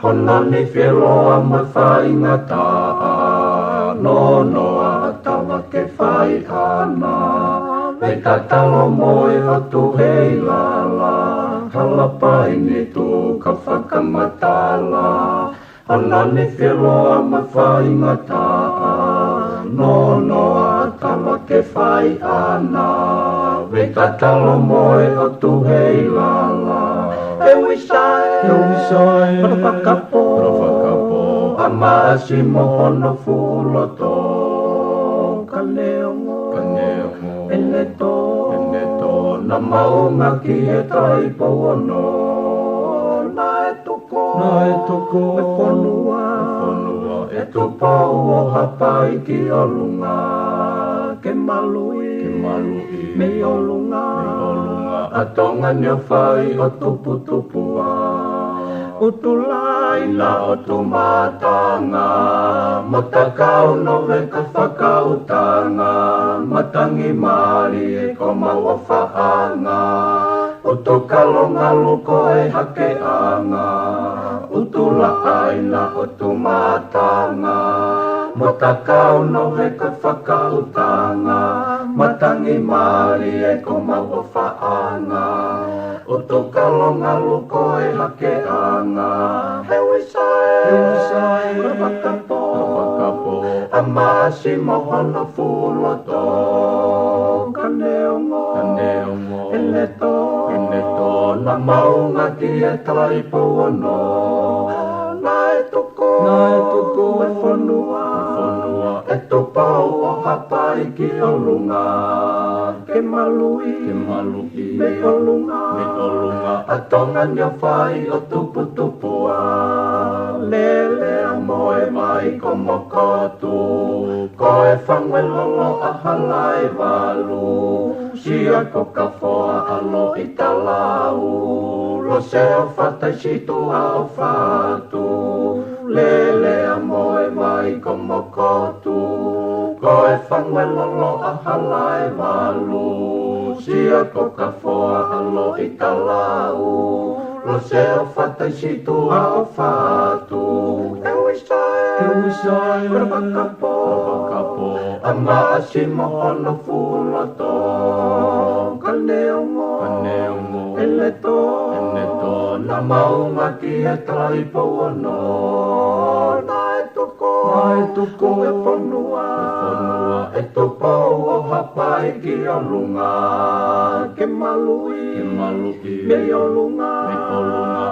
Honani whiloa mai whaingata no noa tawa ke whai ana me tatalo moe atu hei lala halapai ni tu ka whakamatala Honani whiloa mai whaingata no noa tawa ke whai ana me tatalo moe atu hei lala Ewisai, Rovakapo, Amasi mohono fuloto, Kaneongo, Eneto, Namaunga ki e taipo ono, Naetoko, Efonua, Etupau o hapai ki olunga, Ke malui, me olunga, Atonga nyo whai o tupu-tupua Utulai na o tumatanga Matakau no weka whakautanga Matangi mari e ko maua whaanga Utukalonga luko e hakeanga Utulai na o tumatanga Matakau no weka whakautanga Matangi mari e ko maua whaanga Utukalonga luko e hakeanga Hewisai, Rovakapo, Amasi mohono fuloto Kaneongo, Eneto, Namaunga ki e taipo ono Naetoko, Efonua Etupau o hapai ki olunga Ke malui, me olunga Atonga nyo whai o tupu-tupua Lele a moe mai ko mokotu Ko e whangwelolo a halai walu Sia ko ka whoa alo i talau Lo se o whatai situa o whatu Lele a moe mai ko mokotu Ko e whangwelolo a halai walu Sia ko ka whoa alo i talau Lo se o whatai situa o whatu Ewisai, Rovakapo Amasi mohono fuloto Kaneongo, Eneto, Namaunga ki e taipo ono Naetoko, Efonua Etupau o hapai ki olunga Ke malui, me olunga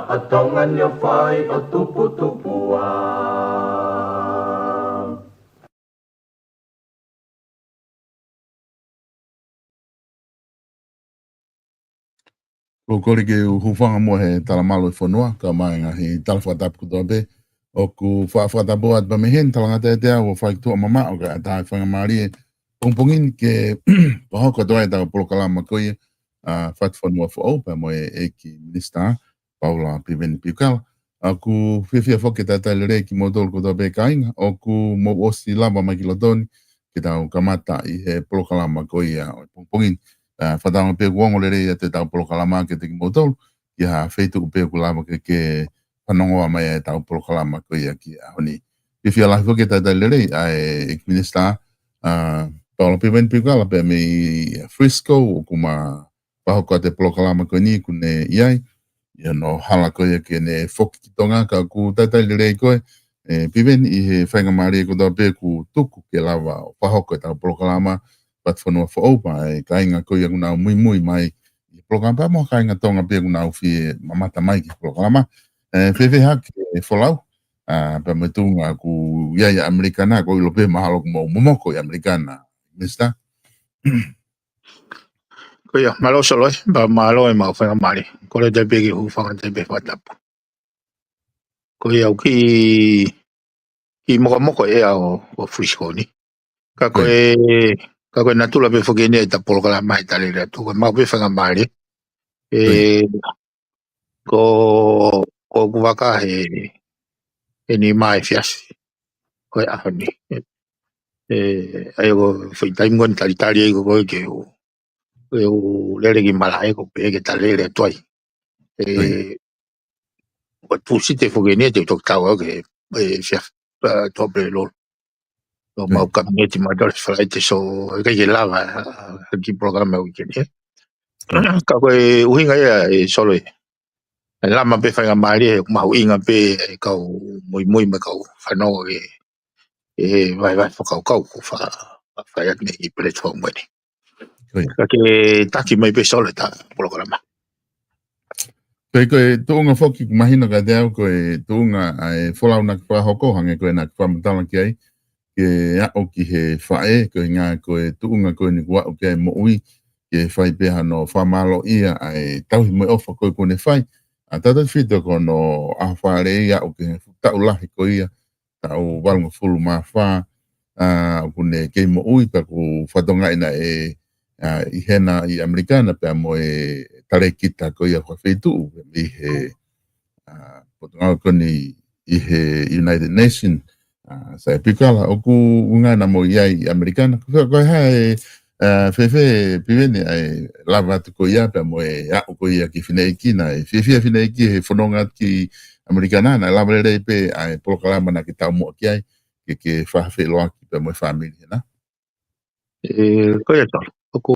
Atonga nyo whai o tupu-tupua Ko kore ke hufanga mo he talamalo I whanua, ka maenga he talawhatapu kutoa be, o ku whaafatapu at pamehen, talangata e tea, o whaikutua mama, o ka atahe whanga maari e, pongpongin ke pahoka toa e tau polokalama koe, whatu whanua wha opa mo e ki minister, Paula Piveni Pikala. Aku whiwhia whoke tātai le rei ki motol ko tō pēkainga, o ku mo osi lava mai ki lotoni, ki tau kamata i he polokalama ko ia o pongpongin. Whatanga pēku ongo le rei a te tau polokalama ke te ki motol, ki ha wheitu ku pēku lava ke whanongoa mai e tau polokalama ko ia ki a honi. Whiwhia lahi whoke tātai le rei a e minister, Paula Piveni Pikala pe mi Frisco, o kuma pahoko a te polokalama ko ni kune iai, ia no hala koe ke ne whoki ki tonga ka ku tatai le rei koe Piveni i he whainga maari ko tau pē ku tuku ke lava o whahoko e tau polokalama pat whanua whaopa e ka inga koe aku nau mui mai i polokalama pa mo ka inga tonga pē ku nau whi mamata mai ki polokalama whewhe hake e wholau pa me tunga ku iaia Amerikana ko ilo pē mahalo ku mo momoko i Amerikana Mr. Ko ia malo solo ba malo e mau whanga mari. Ko le te pegi hu whanga te pe whatapu. Ko ia ki moko e o Frisco ni. Ka koe natula pe whakene e ta polokala mai tale rea tu. Ko mau pe whanga mari. Ko kuwaka he ni mai fiasi. Ko e aho ni. Ai ko whaitai ngon tali e ko koe ke o lere ki malae ko pe ke tale rea tuai. Ko pusi te whakene te tok tau ke fiasi. Tope lor. O mau kabineti mai dole whalai te so ke lava ki programa wikeni. Ka koe uhinga e solo e. Lama pe whainga maari e mau inga pe kau mui me kau whanau e vai whakau kau ko whai atne i platform wani. Ka ke taki mai pe solo ta programa. Koe tuunga whoki ku mahina ka te au koe tuunga e wholau na kwa hoko hange koe na kwa matala ki ai ke ao ki he whae koe ngā koe tuunga koe ni kua o ke mo ui ke whai peha no whamalo ia e tauhi mai ofa koe kone whai a tata whita ko no a whaare ia o ke tau lahi koe ia tau walunga fulu maa wha o kone ke mo ui pa ku whatonga ina i hena i Amerikana pia mo e tare kita ko ia whawhetu i he potongau koni i he United Nations sa e pikala o ku unga na mo iai Amerikana ko hae whewhe Piveni ai lava atu ko ia pia mo e au ko ia ki whinei kina e whewhia whinei ki he whanonga ki Amerikana na lava rei pe ai polokalama na ki tau mua ki ai ke whawhe loa ki pia mo e whamiri na Ko ia tol. Ko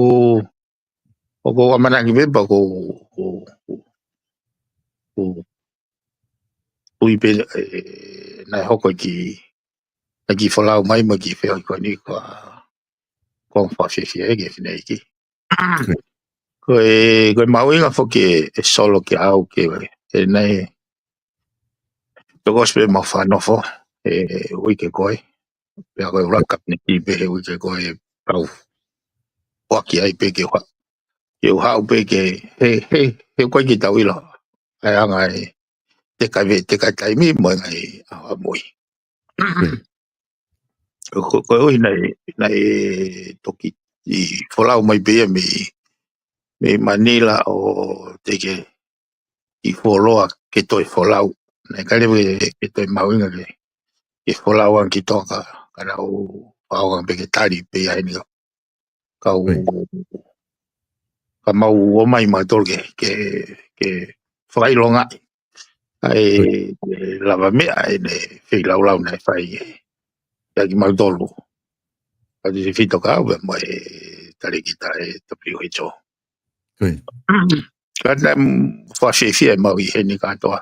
amanaki beba ko ipe na hoko ki whalau mai ma ki wheo ko ni ko whawhewhia e ke whinei ki. Ko mau inga whoke e solo ke au ke e nei tokos pe mau whanofo ui ke koe pia koe rakap ni ki pe ui ke koe pau waki ai pe ke wha ke hau pe ke he koe ki tau ilo ai anga te kai taimi mo ngai awa moi ko ui nei toki i wholau mai pe me Manila o te ke i wholoa ke toi wholau nei kare ke toi mauinga ke wholau an ki toka kana o pāonga pe ke tari pe ai ni ka mau o mai tol ke whakailonga ai lava mea ai ne whi lau nei whai ia ki mau tolu ka te se whito ka au mo e tari ki ta e topi o hicho ka na whawhewhia mau i heni katoa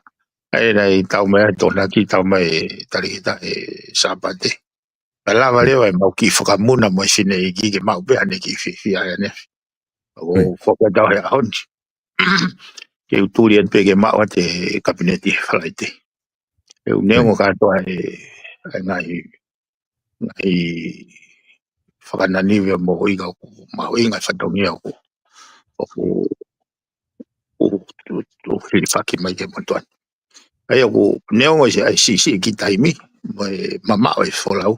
ai nei tau mea tona ki tau mai tari ki ta e sapate ka lava leo e mau ki whakamuna mo i sine i ki mau pea ne ki whiwhia ai ne o whakatau he ahoni ke uturi an pe ke mau te kabineti whalaite e unengo katoa e ngai whakananiwe mo hoiga ku mau inga whatongia ku o whiwhaki mai ke motuan ai aku neongo se ai si ki taimi mo e mama o e wholau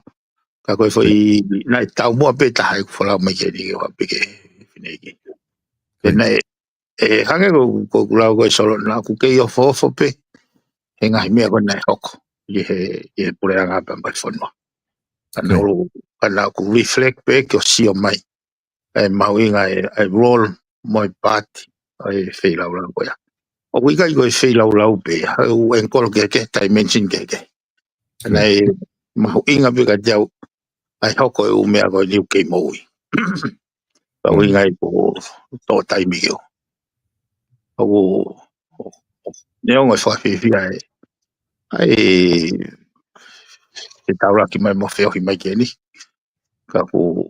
ka koe whai nai tau mua pe tahai ku wholau mai ke ni ke wapi ke whineki e hange ko kulau ko solo na ku ke yo fo pe he ngai mea ko nai hoko he pure anga pa mai fono ana ro ana ku reflect pe ko si o mai mauinga roll moi party ai fei lau ko ya o wi kai ko fei lau pe o en kol ke dimension ke ana mauinga pe ka jau ai hoko e mea ko ni ke moi pa winga ko to tai mi yo o neongo fa fi ai e taura ki mai mo feo ki mai ke ni ka ko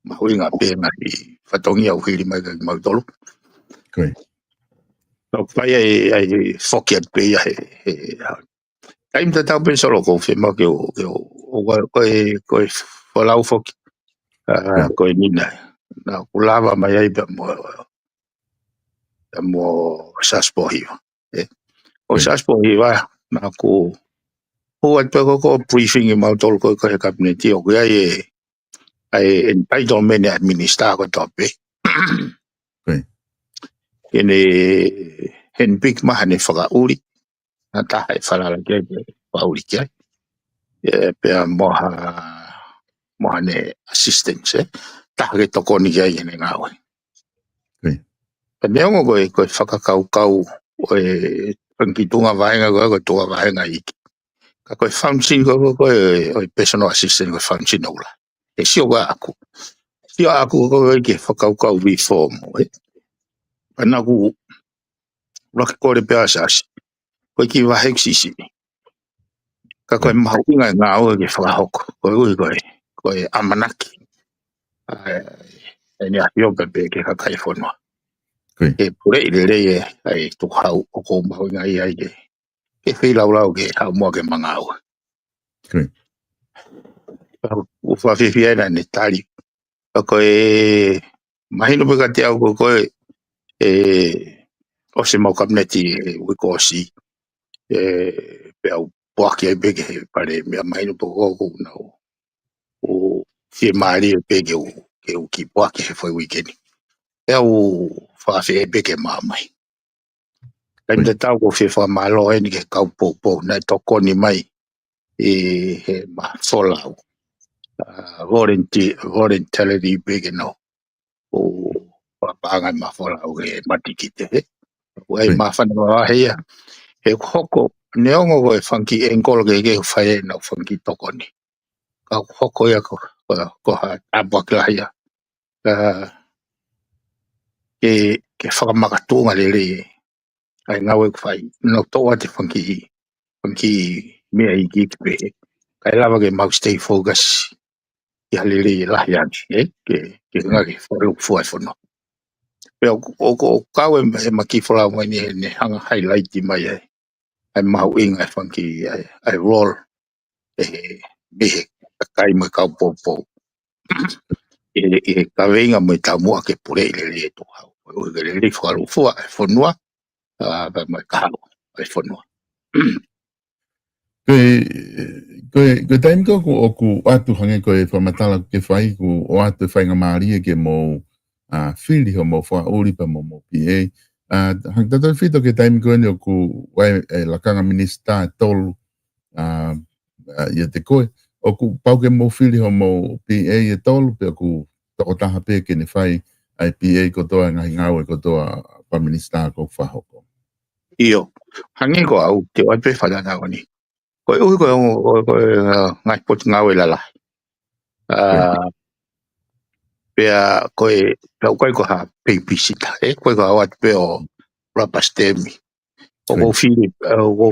mauinga pe ngai fatongi au hiri mai ka mau tolu no pai ai fokiat pe ya time ta tau pen solo ko fe ma ke ko falau fok ko ni na kulava mai ai mo saspo hi o saspo hi va na ko o at pe ko briefing i mau tol ko cabinet o ko ai en pai do men administra ko tope ene hen big ma ne fala uri na ta hai fala la ke pa uri ke pe mo ne assistance ta ke to ko ni ya ene ngawe pe ne ngo ko faka kau penkitunga vaenga ko to vaenga i ka ko function ko personal assistant ko function ola e sio aku ko ke faka kau reform ana ku lo ko le pe asas ko ki va hexisi ka ko ma inga nga o ke fa hok ko amanaki ni a yo pe ke ka kai fono e pure ile ai tu hau ko ma inga ai ke fe la ke ha mo ke manga o o fa fi na ne tali ko mahino pe ka te au ko o se mo kabneti we ko si pe au poaki ai bege pare me mai no poco no o fi mari bege o ki poaki foi weekend e o fa fe bege mamai tem de tau ko fe fa malo en ke kau po na toko ni mai e ma sola voluntarily bege no o pa panga ma fola o e matikite o e ma fa no hea e hoko neongo ko funky engol ke fai no funky toko ni ka hoko ya ko ha abakla ya ke whakamatunga le ai ngawe whai no toa te funky mea i ki pe kai lava ke mau stay focus i halele lahi ani ke nga ke whalu fuai whono pe o kawe maki whala mai ne hanga highlight i mai ai mau inga funky ai roll mehe kai mai kau popo ka venga mai ta mua ke pure le to ha o le whalu fuai whonua ba mai kahalo ai whonua Ko taim ko ku atu hange ko e whamatala ke whai ku o atu whainga maaria ke mo whiri ho mo wha uripa mo PA. Hang tato whito ke taim ko ni o ku wai lakanga minista tolu ia te koe. O ku pau ke mo whiri ho mo PA e tolu pe ku toko taha pe ke ne whai ai PA ko toa ngahi ngau e ko toa pa minista ko whahoko. Iyo, hange ko au te wai pe whanana o ni. Koe ui koe ngai poti ngau e lala. Pea koe ko ha peipisita, koe ko awat pe o rapastemi. O go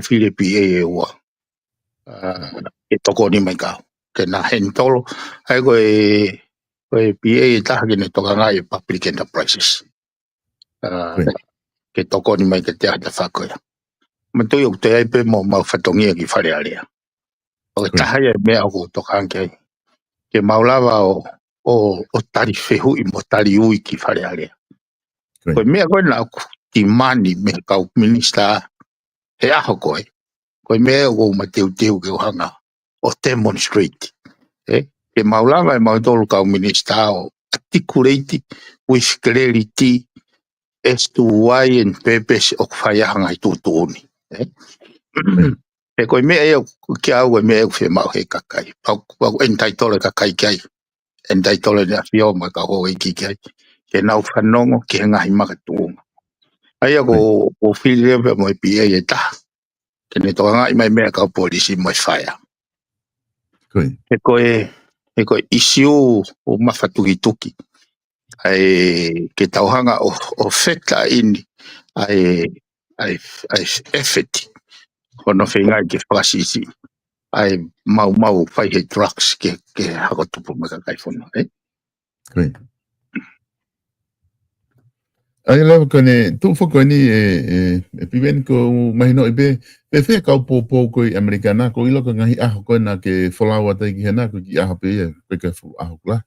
fili PA e ua. E toko ni mai kau. Ke na hen tolo, ai koe PA e taha ke ne toka ngai public enterprises. Ke toko ni mai ke te hata whakoia. Matui o te ai pe mo mau whatongia ki whare area. O taha e mea o toka anke ke maulawa o tari whehu i mo tari ui ki whare area. Koe mea koe na ki mani me kau minista he aho koe. Koe mea o mateu teu ke ohanga o demonstrate. Ke maulawa e mautolu kau minista o articulate with clarity estuai en pepes o faya hanga tutuni. E koe mea eo kia au e mea eo whi mau he kakai. Pau entai tole kakai kai. Entai tole nea whio ma ka hoa iki kai. Ke nau whanongo ki he ngahi maka tuunga. Aia ko whiri rewe mo e pia e ta. Tene toa ngai mai mea ka polisi mo e whaya. E koe isiu o mawhatuki tuki. Ai ke tauhanga o wheta ini. Ai effort. Hono whengai ke whasisi. Ai mau whai he drugs ke hako tupu maka kai whono. Great. Ai lewa kone, tu whako ni e piwen ko mahino i be whea kau pōpō koi Amerikana, ko ilo ka ngahi aho koe na ke whalawa tai ki hena, ko ki aho pe ia, pe ka aho kula.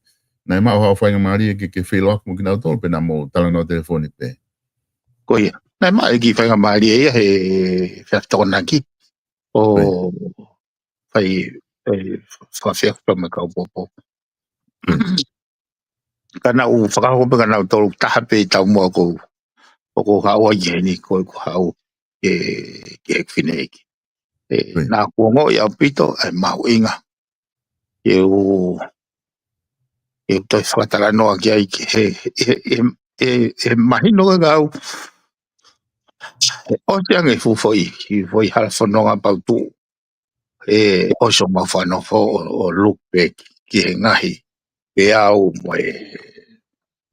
Nai maa hao whainga maari e ke whelo aku mo ki nau tōl, pe na mo tala no telefoni pe. Ko ia, nai maa e ki whainga maari e ia he whea ki. O whai whawhia pa me kau pōpō. Kana u whakahope kana u tolu tahape tau mua ko o hawa yeni ko hau ke ekfineki. Nā kuongo i au pito ai mau inga. E toi whakatara noa ki ai mahino e gau. O te ange fufoi, i foi hala whanonga pau tu. Oso ma whanofo o look back ki he ngahi. Pe au mo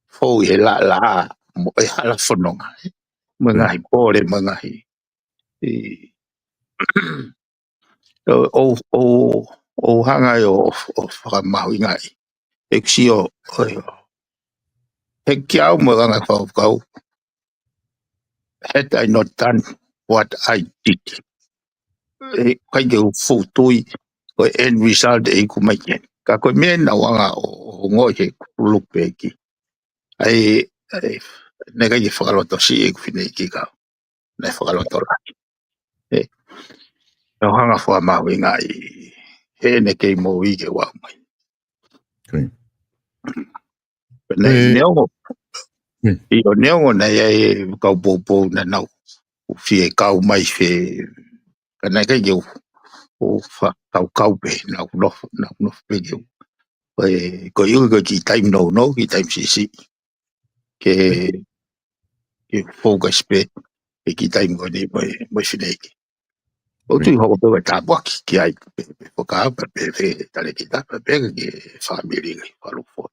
fou he la mo e hala whanonga. Mo ngahi pōre mo ngahi. O hanga o whakamahu i ngai. E kisi o he ki au mo ganga whakau. Had I not done what I did. Kai ke whutui ko end result e kumai. Ka koe mena wanga o ngoi he kulupeki. Ai nega i whakaloto si e kuwhine ki ka. Nei whakaloto raki. O hanga whakamahu i ngai. He ne kei mo i ke wau mai. Neongo. I o neongo nei e kau pōpō na nau. Fie kau mai fe. Ka nei kai ke o kau pe nau nof pe ke. Ko iu ko ki time no ki time si. Ke focus pe. Ki time ko ni mai fineki. O tu hoko pe ta boki ki ai pe ka pe tale ki ta pe ke family ki falu fo.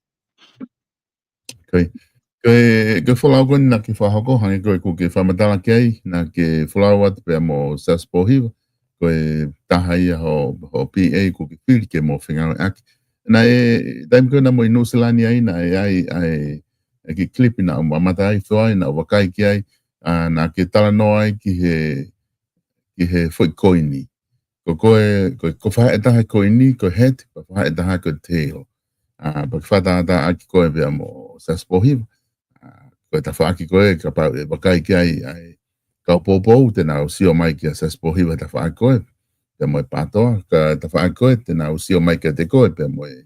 Ke whalau koe na ke whahoko, hangi koe ko ke whamatala ki ai, na ke whalau atu pe mo Saspohiva, koe taha ia ho PA ko ke whiri ke mo whingawe aki. Na daim koe na mo i Nusilani ai, na ai ke klipi na amata ai whai, na wakai ki ai, na ke tala no ai ki he whai koini. Ko whaha e taha koini, ko het, ko whaha e taha ko teo. Pa ke whatata aki koe pe mo Saspohiva. Koe ta whaaki koe, ka pau e wakai ki ai kau pōpō, tēnā usio mai ki a Saspohiva ta whaaki koe, pe moe pātoa, ka ta whaaki koe, tēnā usio mai ki a te koe, pe moe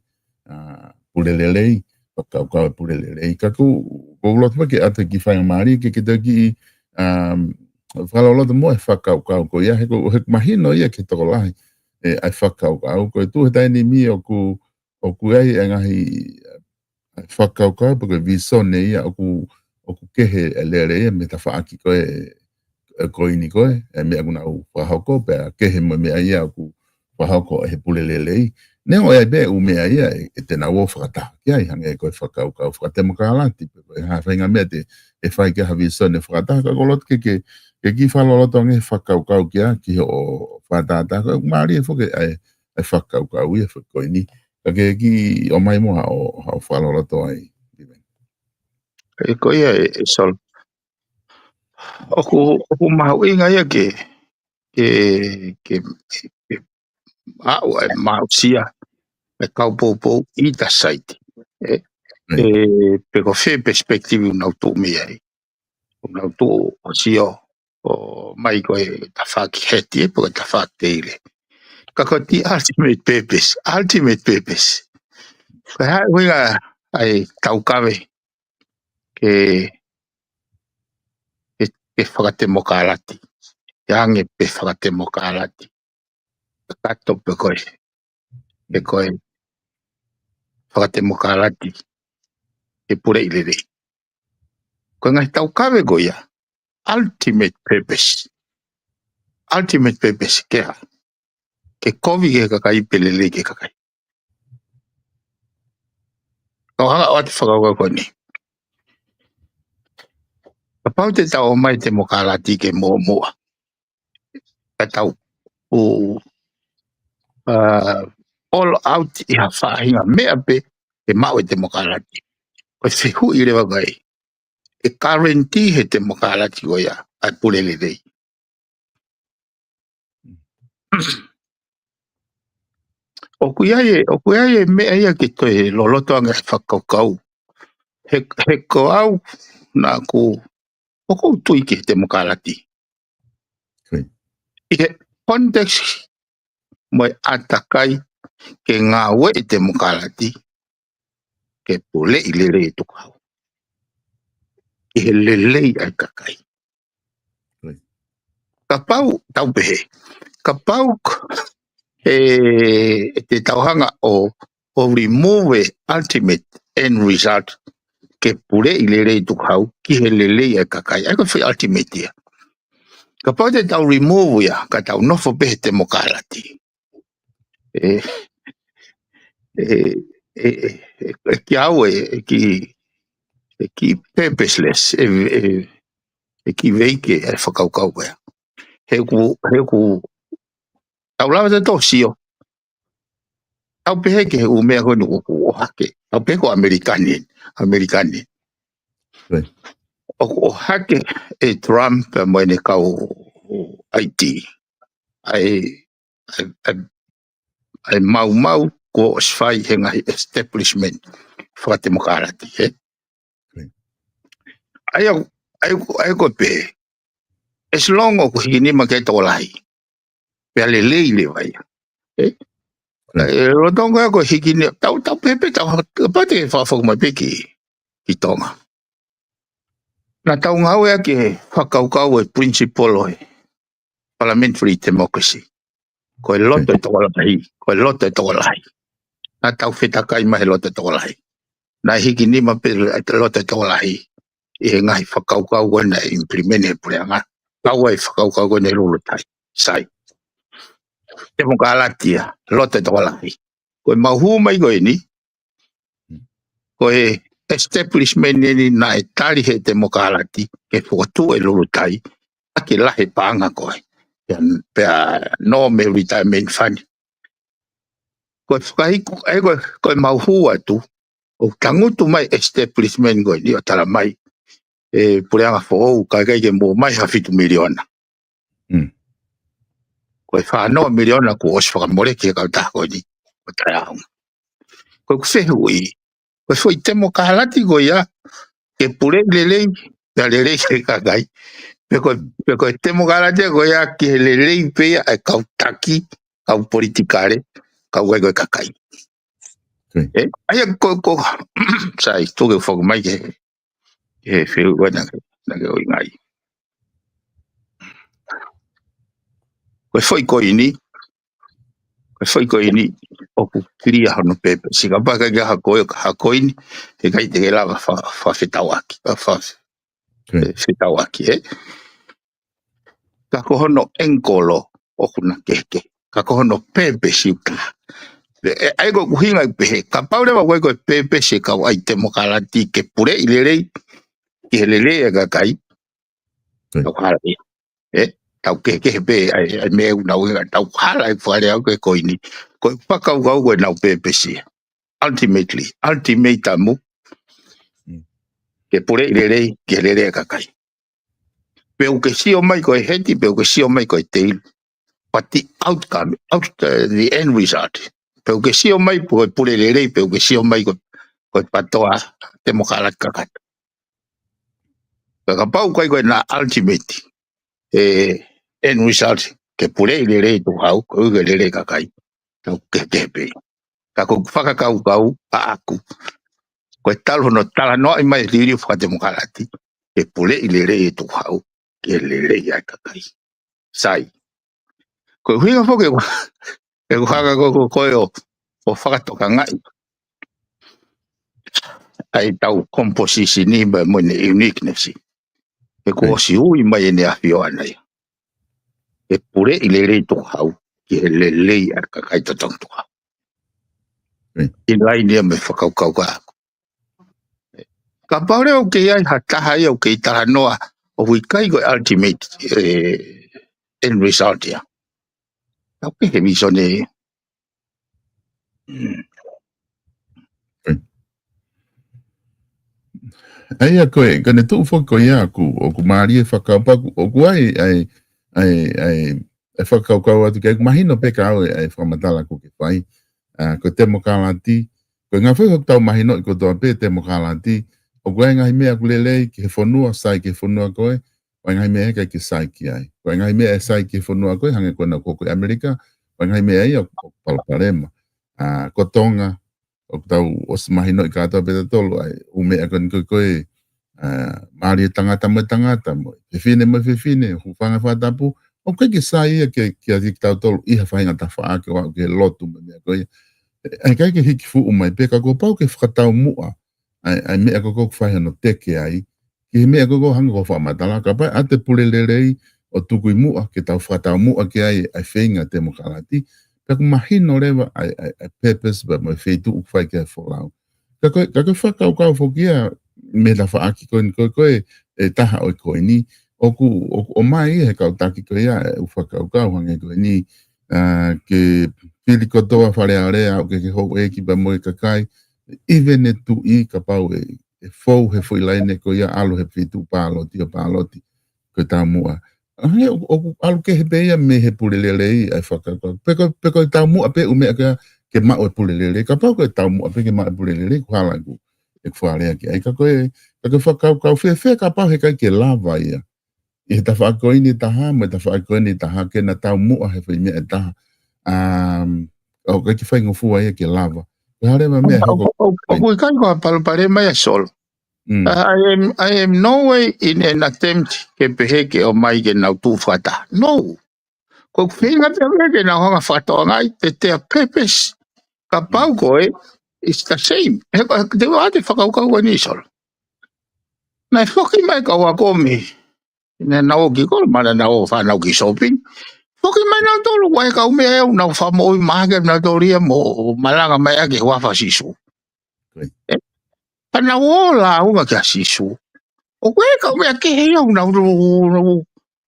purelelei, pa kau purelelei. Ka lotu wake ata ki whainga maari, ke te ki whakalolotu moe whakau koe ia, he mahino ia ke toko lahi, ai whakau koe tu he taini mi o ku ai e ngahi whakau pa koe visone ia o ku kehe e lere ia me ta whaaki koe ni koe, e mea kuna u whahoko, pe a kehe mo mea ia o ku whahoko e he pulelelei. Neo e be u mea ia e tēnā o whakataha ki ai, hange e koe whakau whakatemo kālati, pe ha whainga mea te e whai ke ha visone whakataha, ka kolot ke ki whaloloto nge whakau ki a, ki o whatata, maari e whoke e whakau ia koe ni, ka ke ki o mai moha o whaloloto ai. E koe ia e sol. Oku mahu inga ia ke au e mau sia me kau pōpō i ta saiti. Pe ko whi perspektivi unau tū mi ai. Unau tū o sio o mai koe ta whaki heti e po ta whaki teile. Ka ko ti ultimate purpose. Ko hai huinga ai tau kawe ke ke whakatemokalati. Ange pe whakatemokalati. Kato pe koe whakatemokalati ke pure i lere. Koe ngai tau kawe goia, ultimate purpose. Ultimate purpose kea. Ke kovi ke kakai pelele ke kakai. Kau hanga o te whakauka koe ni. Ka pau te tau mai te mokalati ke mua. Ka tau all out i ha whahinga mea pe ke mau e te mokalati. Koe whihu i rewa kai. E guarantee he te mokalati goia ai pulele rei. O kuia e mea ia ki toi loloto anga whakaukau. He ko au na ku o kou tui ki te mokalati. I he context mai atakai ke ngā we i te mokalati ke pule i lere i tukau. I he lelei ai kakai. Ka pau tau pehe. Ka pau te tauhanga o remove ultimate end result ke pule i lere i tukau ki he lelei ai kakai. Ai ka whi ultimate ia. Ka pau te tau remove ia, ka tau nofo pehe te mokalati. Ki au ki purposeless, ki veike e whakaukau ea. He ku, tau lawa te tōsio. Tau pehe ke he umea koe nuku ku o hake. Tau pehe ko Amerikani. O hake e Trump mo ene kau IT. Ai mau ko osfai he ngai establishment whakate mokarati. Ai ko pehe. As long o ko hini ma kei tōlai. Pea le leile vai. Rotonga ko hikini tau pepe tau pate whawhau mai peki ki tonga. Na tau ngau ea ke whakaukau e principle o parliamentary democracy. Ko e loto e tōlahi. Na tau whetakai mahe loto e tōlahi. Na hikini ma pe loto e tōlahi. I he ngahi whakaukau koe na implement e pureanga. Kau e whakaukau koe na rulutai. Sai. Te mokalatia, lote tōlahi. Koe mahu mai koe ni, koe establishment ni na e tari he te mokalati, ke whakatu e lulutai, ake lahe pāanga koe. Pea no me retirement fund. Koe whakahiku, koe mahu atu, o tangutu mai establishment koe ni o tala mai, pureanga whou, kai ke mō mai hawhitu miliona. Koe whanau miliona ko os whakamore ki kau tāko ni. Koe tai aunga. Koe kuwhehu i. Koe whoi temo kahalati koe ia. Ke pure lelei. Pea lelei ke kakai. Pe koe temo kahalati koe ia. Ke lelei pea ai kau taki. Kau politikare. Kau koe kakai. Aia koe. Sai, tuke whakamai ke. Ke whehu koe nake oi ngai. Koe whoi koe ni. Koe koe ni o ku kiria hono pepe. Sika paka ki hako ini, e kai te lawa whawhetauaki. Whetauaki, Ka kohono enkolo o kuna keke. Ka kohono pepe siuka. Ai ko kuhinga pehe. Ka paurewa koe pepe se kau ai te mokalati ke pure i lerei. Ki he lerei e kakai. Tau harai. Tau keke pe ai mea unau inga. Tau harai whare au koe ni. Koe whakau koe nau pepe si. Ultimately, ultimatamu. Ke pure i lerei, ke lerei kakai. Peu ke sio mai koe heti, peu ke sio mai koe teil. But the outcome, the end result. Peu ke sio mai koe pure lerei, peu ke sio mai koe patoa te mokalat kakat. Ka pau koe na ultimate end result. Ke pure i lerei tu hau, koe ke lerei kakai. Tau ke tepe. Ka koe whakakau a aku. Koe talo no tala no i mai riri whakate mokalati. Ke pule i lere e tu hau. ke le ia kakai sai ko huinga foke e ko hanga ko o whakatoka ngai ai tau composition ni mo ne uniqueness e ko si ui mai ne afio ana ia e pure i le to hau ke le ia kakai to tong to i lai ne me whakaukau ka paure o ke ai hataha i o ke taha noa o hui kai ko ultimate end result ia au ke he miso ne ai a koe, kane tu fo ko ia ku o ku maari e whakaupaku o ku ai whakaukau atu ke mahino pe ka au ai whamatala ku ke whai ko te mokalati ko ngā whai tau mahino i ko toa pe te mokalati o ku ai ngai mea ku lelei ki he whonua sai ki he whonua koe o ngai mea kai ki sai ki ai ko ngai mea sai ki he whonua koe hange koe na koko Amerika o ngai mea ia o Palparema ko tonga o tau o se mahino i kātua peta tolu ai umea kon koe maari tangata mo fefine mo fefine hufanga whatapu o koe ki sa ia ke a ki tau tolu iha whainga ta wha ake wau ke lotu me mea koe ai kai ke hiki fu umai peka ko pau ke whakatau mua ai mea koko whaiha no teke ai ki mea koko hanga ko whamatala ka pai ate pulelelei o tukui mua ke tau whakatau mua ke ai whainga te mokalati ka mahino rewa ai purpose ba mo feitu ukwai ke folau ka ko whakau fokia me la whaaki koe e taha o koe ni o mai he kau taki koe ia u whakau hange koe ni ke pili kotoa whare area o ke hou e ki ba moe kakai even e tu i ka pau e fou he fuilaine koe ia alo he fitu pāloti o pāloti koe tā mua o alu ke he peia me he pulelelei ai whakakau. Peko i tau mua pe umea ke mao e pulelelei. Ka pau ko e tau mua pe ke mao e pulelelei ku halangu e ku wharea ki. Ai ka koe whakau whea ka pau he kai ke lava ia. I he ta whakoi ni taha, me ta whakoi ni taha ke na tau mua he whi mea e taha. O kai ki whaingo ia ke lava. Ke harewa mea hoko. o kui kai ko Palparema ia sol. I am no way in an attempt ke peheke o mai ke nau tu whata. No. Ko whinga te ke nau hanga whata o ngai te purpose ka pau koe it's the same. Te wate whakaukau o nisol. Nai whoki mai ka wakomi. Nai nau ki kolo mana nau whanau ki shopping. Whoki mai nau tolu wai ka ume eo nau whamoi mahake nau toria mo malanga mai ake wafa sisu. Pana wola unga kia sisu. O koe ka mea ke hei au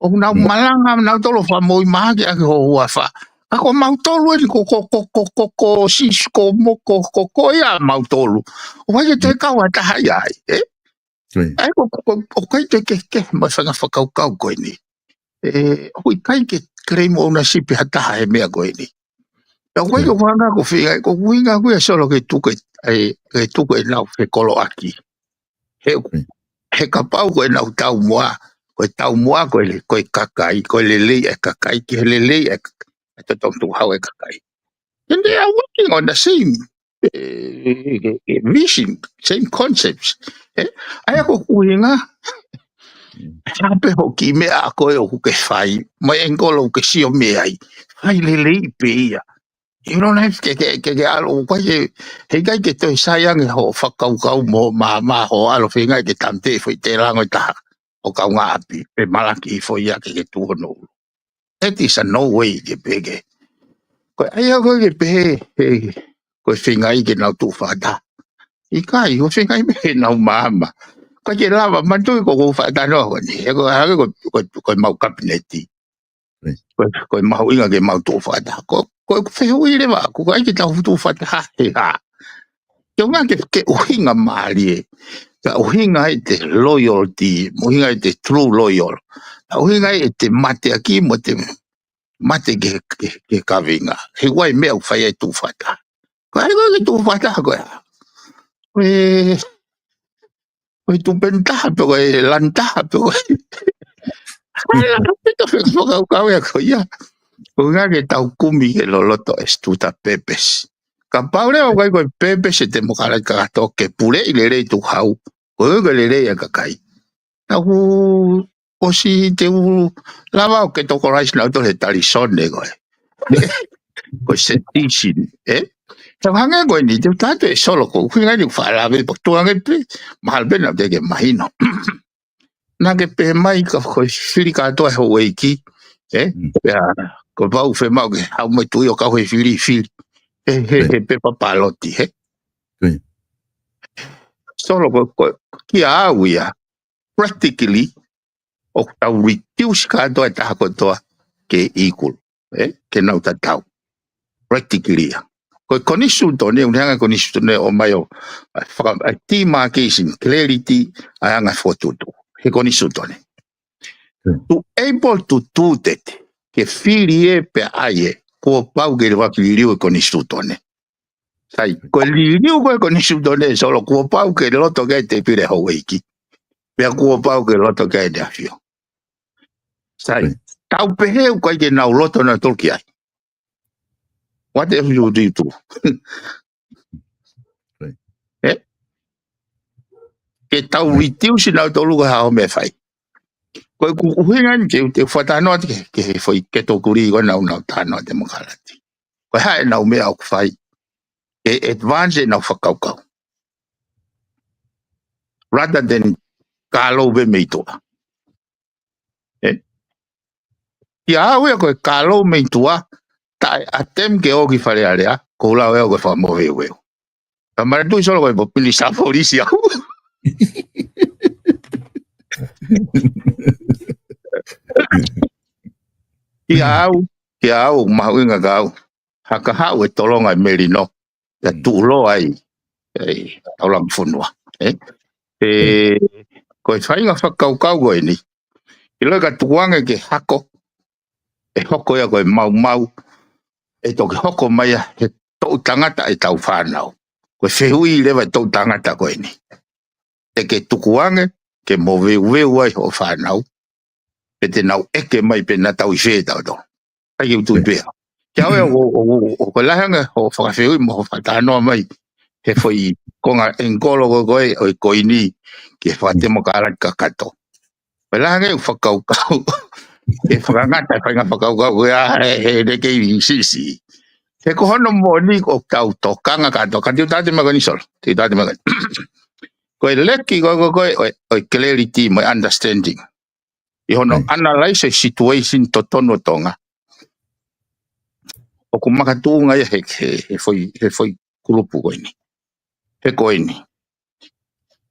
o nau malanga nau tolo whamoi mahake ake ho huafa. Ako mautolu e ko sisu ko ia mautolu. O wai te kau a taha iai, Ai o koe te ke ma whanga whakaukau koe ni. Hui kai ke claim ownership ha taha he mea koe ni. O koe ko whanga ko whiga, ko winga kuia solo ke tuke e nau he kolo aki. He ka pau koe nau tau mua, koe kakai, koe lelei e kakai, ki he lelei e totong tu hau e kakai. And they are working on the same vision, same concepts. Ai ako kuhinga, sape ho ki mea a koe o ke whai, mai engolo ke sio mea ai, whai lelei pe ia. You don't have ke alo koe he kai ke toi sayang ho whakaukau mo ma ho alo whingai ke tante fwoi te rango i taha o kau ngā api pe malaki i fwoi a ke tuhono. That is a no way ke pege. Koe ai a koe ke pe koe whingai ke nau tu whata. I kai o whingai me nau mama. Koe ke lava mantui ko whata no ni. He koe mau kabineti. Koe mau inga ke mau tu whata. Koe whehui le wa, koe ai ke tau tu whata he ha. Kio ngā ke uhinga maari e. Ka uhinga e te loyalty, uhinga e te true loyal. Ka uhinga e te mate aki mo te mate ke kavinga. He wai mea u whai e tu whata. Koe ai koe ke tu whata koe. Koe tu pentaha pe koe lantaha pe koe. Hai la pita whakau e koe ia. Koe ngā ke tau kumi ke loloto e stuta pepes. Ka paure o kai koe pepes e te mokarai kakato ke pule i le rei tu hau. Koe koe le rei e kakai. Tau o si te u lava o ke toko rais na to le talisone koe. Koe se tisin, Te hanga koe ni te tate e solo ko whinga ni whaarawe po tuange pe mahal bena te ke mahino. Nā ke pe mai ka koe whiri katoa ho weiki, pea ko vau whe mau ke hau mai tui o ka hoi whiri. He pe papaloti, Solo ko kia au ia, practically, o tau reduce katoa taha kotoa ke equal, ke nau tatau. Practically ia. Ko konisu tone, unhanga konisu tone o mai o demarcation, clarity, ayanga fotutu. He konisu tone. To able to do that, ke whiri pe aie, ko pau ke rewa ki liu e konisu tone. Sai, ko liu ko e konisu tone, solo ko pau ke loto ke te pire haweiki. Pea ko pau ke loto ke te afio. Sai, tau pehe ko ke nau loto na tolki ai. Whatever you do. Ke tau reduce na tolu ka hao me fai. Ko ku hingan ke te whatano ke foi ke to kuri ko na tano demokrati. Ko ha na me au fai. E advance na whakaukau. Rather than kalo be meitua. Ia awe ko kalo meitua ta atem ke o ki fale area ko la we ko fa mo we. Amar tu solo ko pili sa polisi au. Ia au mahuinga gau. Haka hau e tolonga merino. Ya tulo ai. Taulang funua. Ko e whainga whakaukau koe ni. I loa ka tukuanga ke hako. E hoko ia koe mau. E toki hoko mai he tau tangata e tau whanau. Koe whehui lewa tau tangata koe ni. E ke tukuanga ke mo veu ai ho whanau. E te nau eke mai pe na tau i whetau do. Pai ke utu pēha. Kia oe o koe lahanga ho whakawhehui mo ho whatanoa mai. He foi konga engolo koe o koe ni ke whatemo ka alat ka kato. Pela nge whakaukau. E whakangata whainga whakaukau he reke i sisi. He kohono mo ni o tau tokanga kato. Ka tiu tate magani solo. Tiu tate magani. Koe leki koe o clarity mo understanding. I hono analyze situation to tono tonga. O kumaka tuunga ia he foi kulupu koe ni. He koe ni.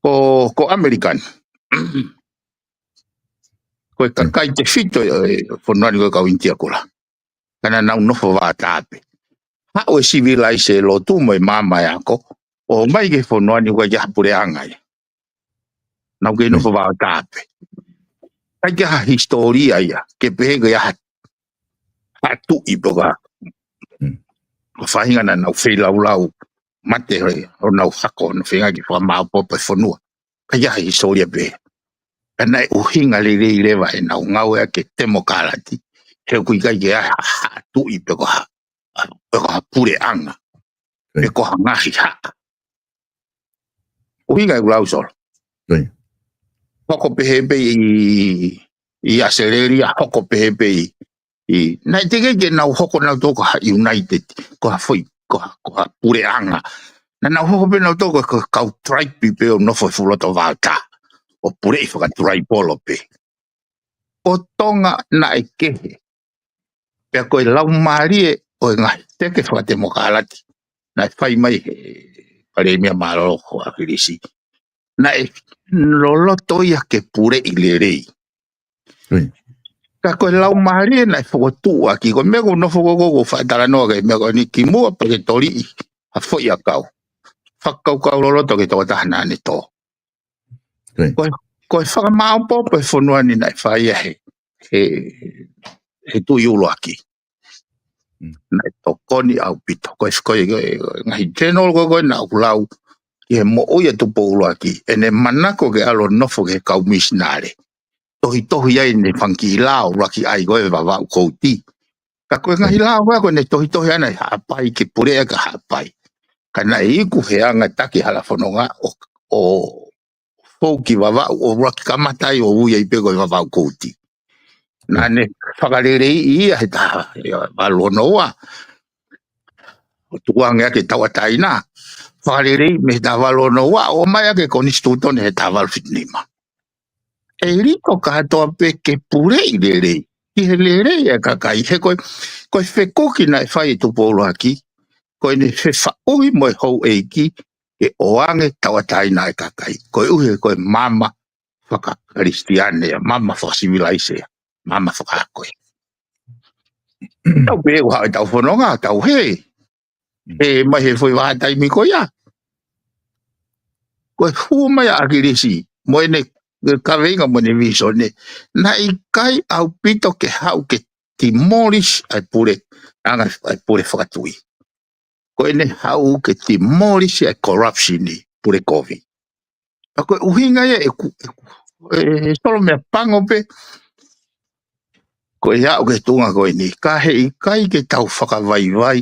Ko American. Koe kakai te whito whanuani koe kau intia kula. Kana nau nofo wā tāpe. Hao e civilise lo tu mo e mama e ako. O mai ke whanuani koe ki hapure angai. Nau ke nofo wā tāpe. Kai ke ha historia ia. Ke pehe koe hatu i poka. O whahinga na nau whailau mate hoi. O nau hako no whenga ki whamao pope whanua. Kai ke ha historia pehe. Kana e uhinga le lewa e nau ngau ea ke temo karati. He kui kai ke hatu i peko ha pure anga. Peko ha ngahi haka. Uhinga e ulau solo. Hoko pehepe i aseleria, hoko pehepe i... Nai teke ke nau hoko nau toko ha united. Ko ha foi, ko ha pure anga. Na nau hoko pe nau toko ko kau tribe pipe o nofo fuloto vata. O pure i whaka tribolo pe. O tonga na e kehe. Pea koe lau marie o e ngai teke whakatemo kālati. Na e whai mai he pare mea maroko a whirisi. Na e loloto ia ke pure i le rei. Ka koe lau marie na e whakotu a ki. Koe mea ko no whakoko whaitara noa ke mea koe ni ki mua pa ke tori i. A whoi a kau. Whakau loloto ke toka tahana ane tō. Koe whakamao popo e whanuani na e whai a he tui ulo aki. Na to koni au pito ko ngai general ko na ulau ke mo o ia tu poulo aki ene manako ke alo nofo ke kau misnare tohi ai ne fanki lao raki ai go va ko ti ka ko ngai lao ko ne tohi ana hapai ke pure ka hapai kana i ku he anga taki hala fononga o po ki wa o rock kamata o u ye pe ko wa ko ti na ne whakarere I he ta walo noa o tuanga ke tawatai na whakarere me ta walo noa o mai ke konistuto ne ta wal fitnima e riko katoa pe ke pure I lere ki he lere e kakai he koi whekoki na e whai tu polo aki koi ne he whaui mo hou eiki ke oange tawatai na e kakai koi uhe koi mama whaka kristiane mama whakasivilaise mama whakakoe tau pe wa tau whanonga tau he e mai he foi wa tai mi ko ya ko fu mai a kirisi mo ne ka venga mo ne viso ne na I kai au pito ke hau ke demolish ai pure anga ai pure whakatui ko ne hau ke demolish ai corruption ni pure kovi ko uhinga e solo me pango pe ko ya o ke tunga ko ni ka he kai ke tau whakawai vai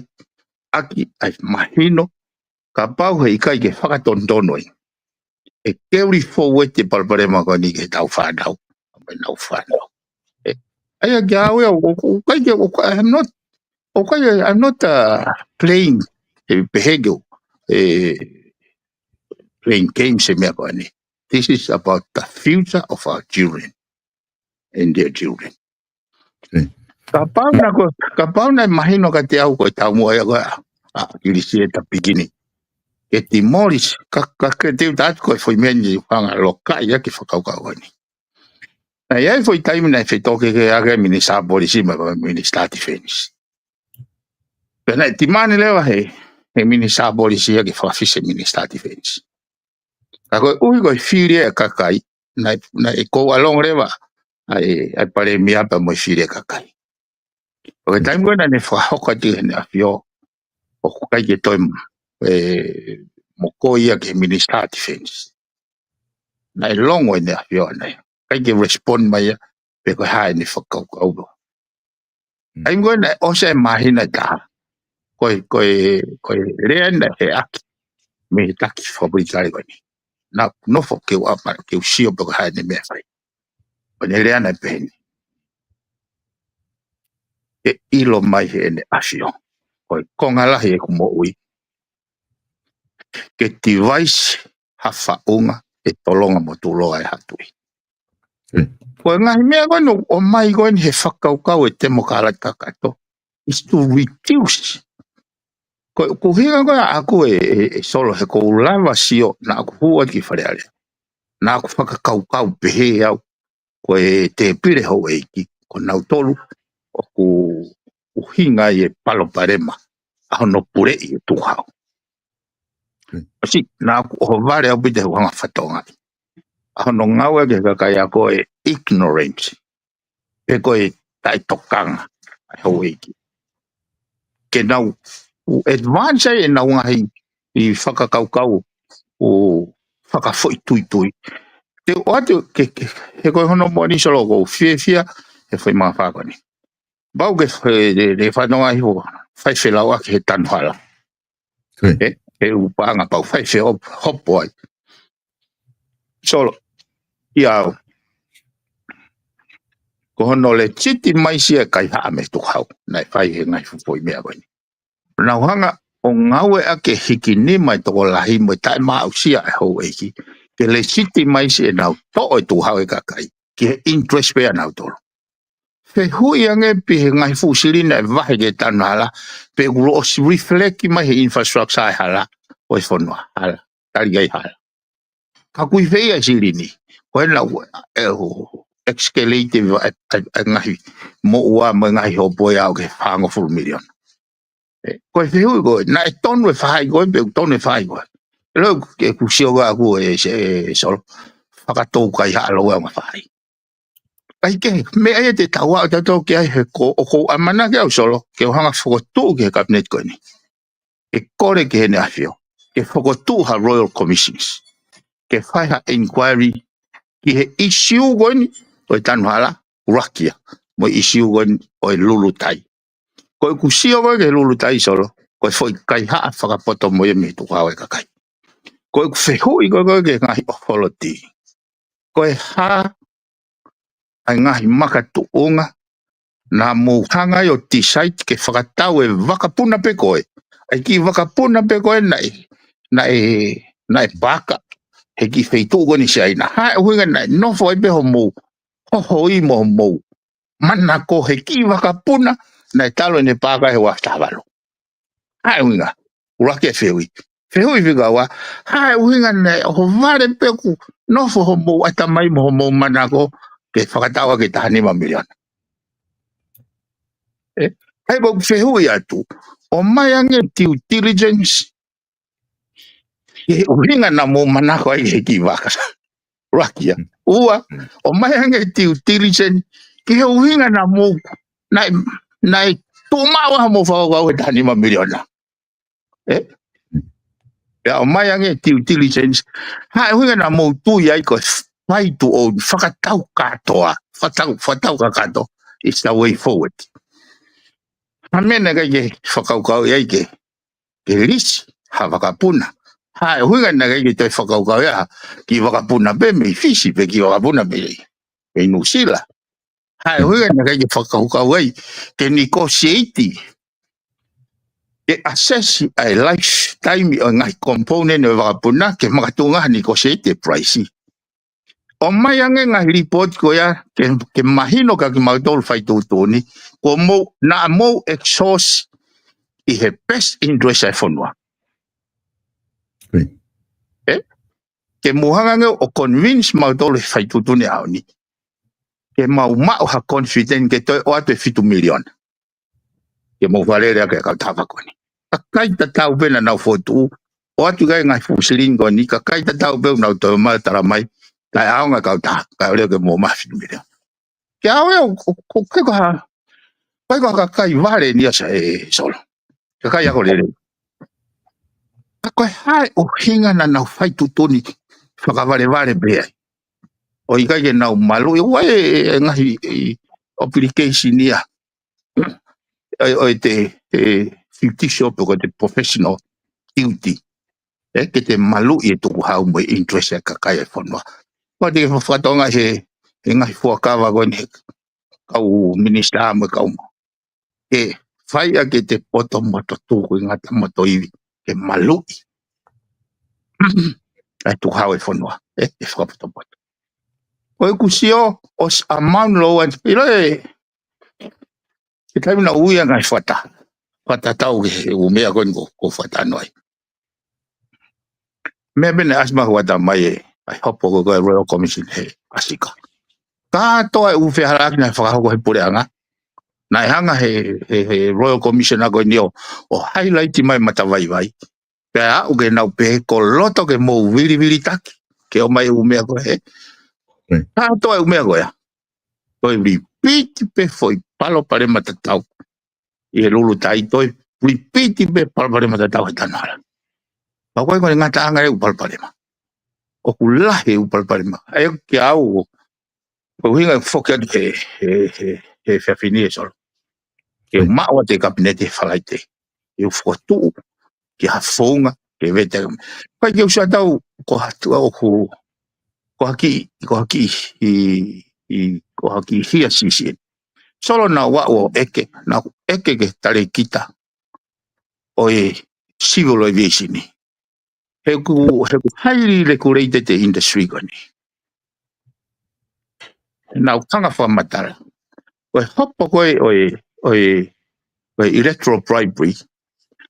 aki ai mahino ka pau he kai ke whakatontono e keuri fo te palparema ko ni ke tau whanau mai nau whanau ai a gawe o kai ke I'm not playing behavior playing games e mea ko ni this is about the future of our children and their children ka pau na mahino ka te au ko tau mo ai ko kirisi ta pikini ke demolish ka ke te dat ko foi meni whanga loka ia ke whakaukau ni na ia foi time na fe toke ke aga minisa polisi ma minista defense pena ti mani lewa he minisa polisi ia ke whafise minista defense ka ko ui ko firia kakai na e ko along lewa ai pare mia pa mo firia kakai o time ko na ne whahoka ti ne afio o kai ke toi mo ko ia ke minista defense na longo ne afio na kai ke respond mai pe ko hai ni whakaukau I'm going to also mahina ta koi reana he aki me taki fabricare goni na no fo ke wa pa ke usio pe ko hai ni me fai o ne reana pe e ilo mai he ne afio koi konga la he ko mo ui ke device hafa unga e tolonga mo tulo ai hatui ko ngai me gono o mai gon he whakaukau e te mo kala kakato is to reduce ko hinga ko aku solo he ko lava sio na aku hua ki whareare na aku whakakaukau pehe au ko te pire ho eiki ko nau tolu o ku hinga e palo parema aho no pure I tuhau si na aku o vare au bide wanga whatonga aho no ngawe ke kakaya ko ignorance e ko tai tokanga ho eiki ke nau advance e nau ngahi I whakakaukau o whakafoi tui te oatu ke he koe hono moni solo ko fia he foi ma whakoni bau ke le whanonga I ho whai whelau ake he tanwhala he upanga pau whai wheo hopo ai solo I au ko hono le titi mai sia kai haa me tuhau nai whai he ngai fupoi mea koni nau hanga o ngawe ake hiki ni mai toko lahi mo tai maa usia e hou eiki ke le titi mai sia nau to o tuhau e kakai ki he interest pea nau tolo pe hui ange pe ngai fu sirina e vahe ke tanala pe ulo o reflect mai he infrastructure ai hala o I whanua hala tari ai hala ka kui vea sirini koe na excavative ngahi mo ua mo ngahi hopo au ke whango full million koe hui koe na e tonu e whai koe pe tonu e whai koe lo ke kusioga aku solo whakatou kai halo au mawhai ai ke me ai te tawa te to ke ai ko amana ke solo ke hanga foto ke cabinet ko ni e kore ke ne afio ke foto ha royal commissions ke fai ha inquiry ki he issue ko ni o tan hala rakia mo issue ko o lulutai ko ku sio ko ke lulutai solo ko foi kai ha whakapoto mo e me tu ka kai ko fe hui ko ke ngai holoti koe ha ai ngahi makatuunga na muhanga yo tisait ke whakatau e wakapuna pe koe. Ai ki wakapuna pe koe na e baka. He ki wheitu goni si aina. Ha e huinga na nofo e peho mou. Hoho i mo mou. Mana ko he ki wakapuna na e talo ne baka he wa tawalo. Ha e huinga. Urake e whiwi. Whiwi whiga wa. Ha e huinga na ho vare peku nofo ho mou atamai mo mou mana ko ke whakatawa ke tahanima miliona. Hai bo whiwi atu. O mai ange due diligence. Ke uhinga na mou mana ko ai he ki waka. Rakia. Ua, o mai ange due diligence. Ke he uhinga na mou na tumawa mo whakau ke tahanima miliona. Ya o mai ange due diligence. Ha uhinga na mou tui ai ko whai tu o whakatau katoa. Whatau ka kato. It's the way forward. Hamena ka ke whakaukau iai ke lisi ha wakapuna. Ha e huinga na ke te whakaukau ia ki wakapuna pe me fisi pe ki wakapuna pe nusila. Ha e huinga na ke whakaukau iai ke negotiate ke assess a lifetime o ngai component o wakapuna ke makatunga negotiate price. O mai ange ngai report ko ia ke mahino ka ki mautol whaitutuni ko mo na mo exhaust i he best interest e whanua. Ke muhangange o convince mautol whaitutuni au ni. Ke mau mao ha confident ke toi o atu e 5 million. Ke mau valerea ke kautawa koni. Kakai tatau pena nau fotu. O atu kai ngai fusilin koni. Kakai tatau pena nau toi mai taramai. Kai au ngai kauta. Kai oleo ke mau maa 5 million. Ke au eo ke koha. Kai koha kakai vale ni asa e solo. Kakai ako lere. Kakai hai o hinga na nau whaitutuni. Whakavare bea. O i kai ke nau malu. Iwa ngahi application ia. O te fictitious o te professional duty. Ke te malu i tuku hau mo interest e kakai e whanua. Ko te whatonga he ngahi fuakawa koe ne kau minister mo kau mo. Ke whaia ke te poto moto tuku i ngata moto iwi. Ke malu i. Ai tuku hau e whanua. E whakapoto moto. Koe kusio o amount low and pilo ke taimina uia ngai whata. Whata tau ke umea koe ko whata noi. Mea bene asma huata mai e ai hopo ko koe Royal Commission he asika. Ka toa e uwhi haraki na whakahoko he pureanga. Na e hanga he Royal Commission a koe ni o highlight mai matawaiwai. Pea au ke nau pe ko loto ke mou viri taki. Ke o mai umea koe he. Ka toa e umea koe. Koe repeat pe foi palo pare matatau. I he lulu tai toi. Repeat pe palo pare matatau he tanara. Pa koe koe ngata anga e upal pare ma. O kulahe upal pare ma. Ai ke au ko hinga foka he fafini solo. Ke maua te kabinete falaite. E fotu ke hafonga ke vete. Pa ke usa tau ko hatu o ko haki hia sisi. Solo na wa o eke na eke ke tare kita. O civil aviation ni. He highly regulated industry gani. Na kanga whamatara. Koe hopo koe o electoral bribery.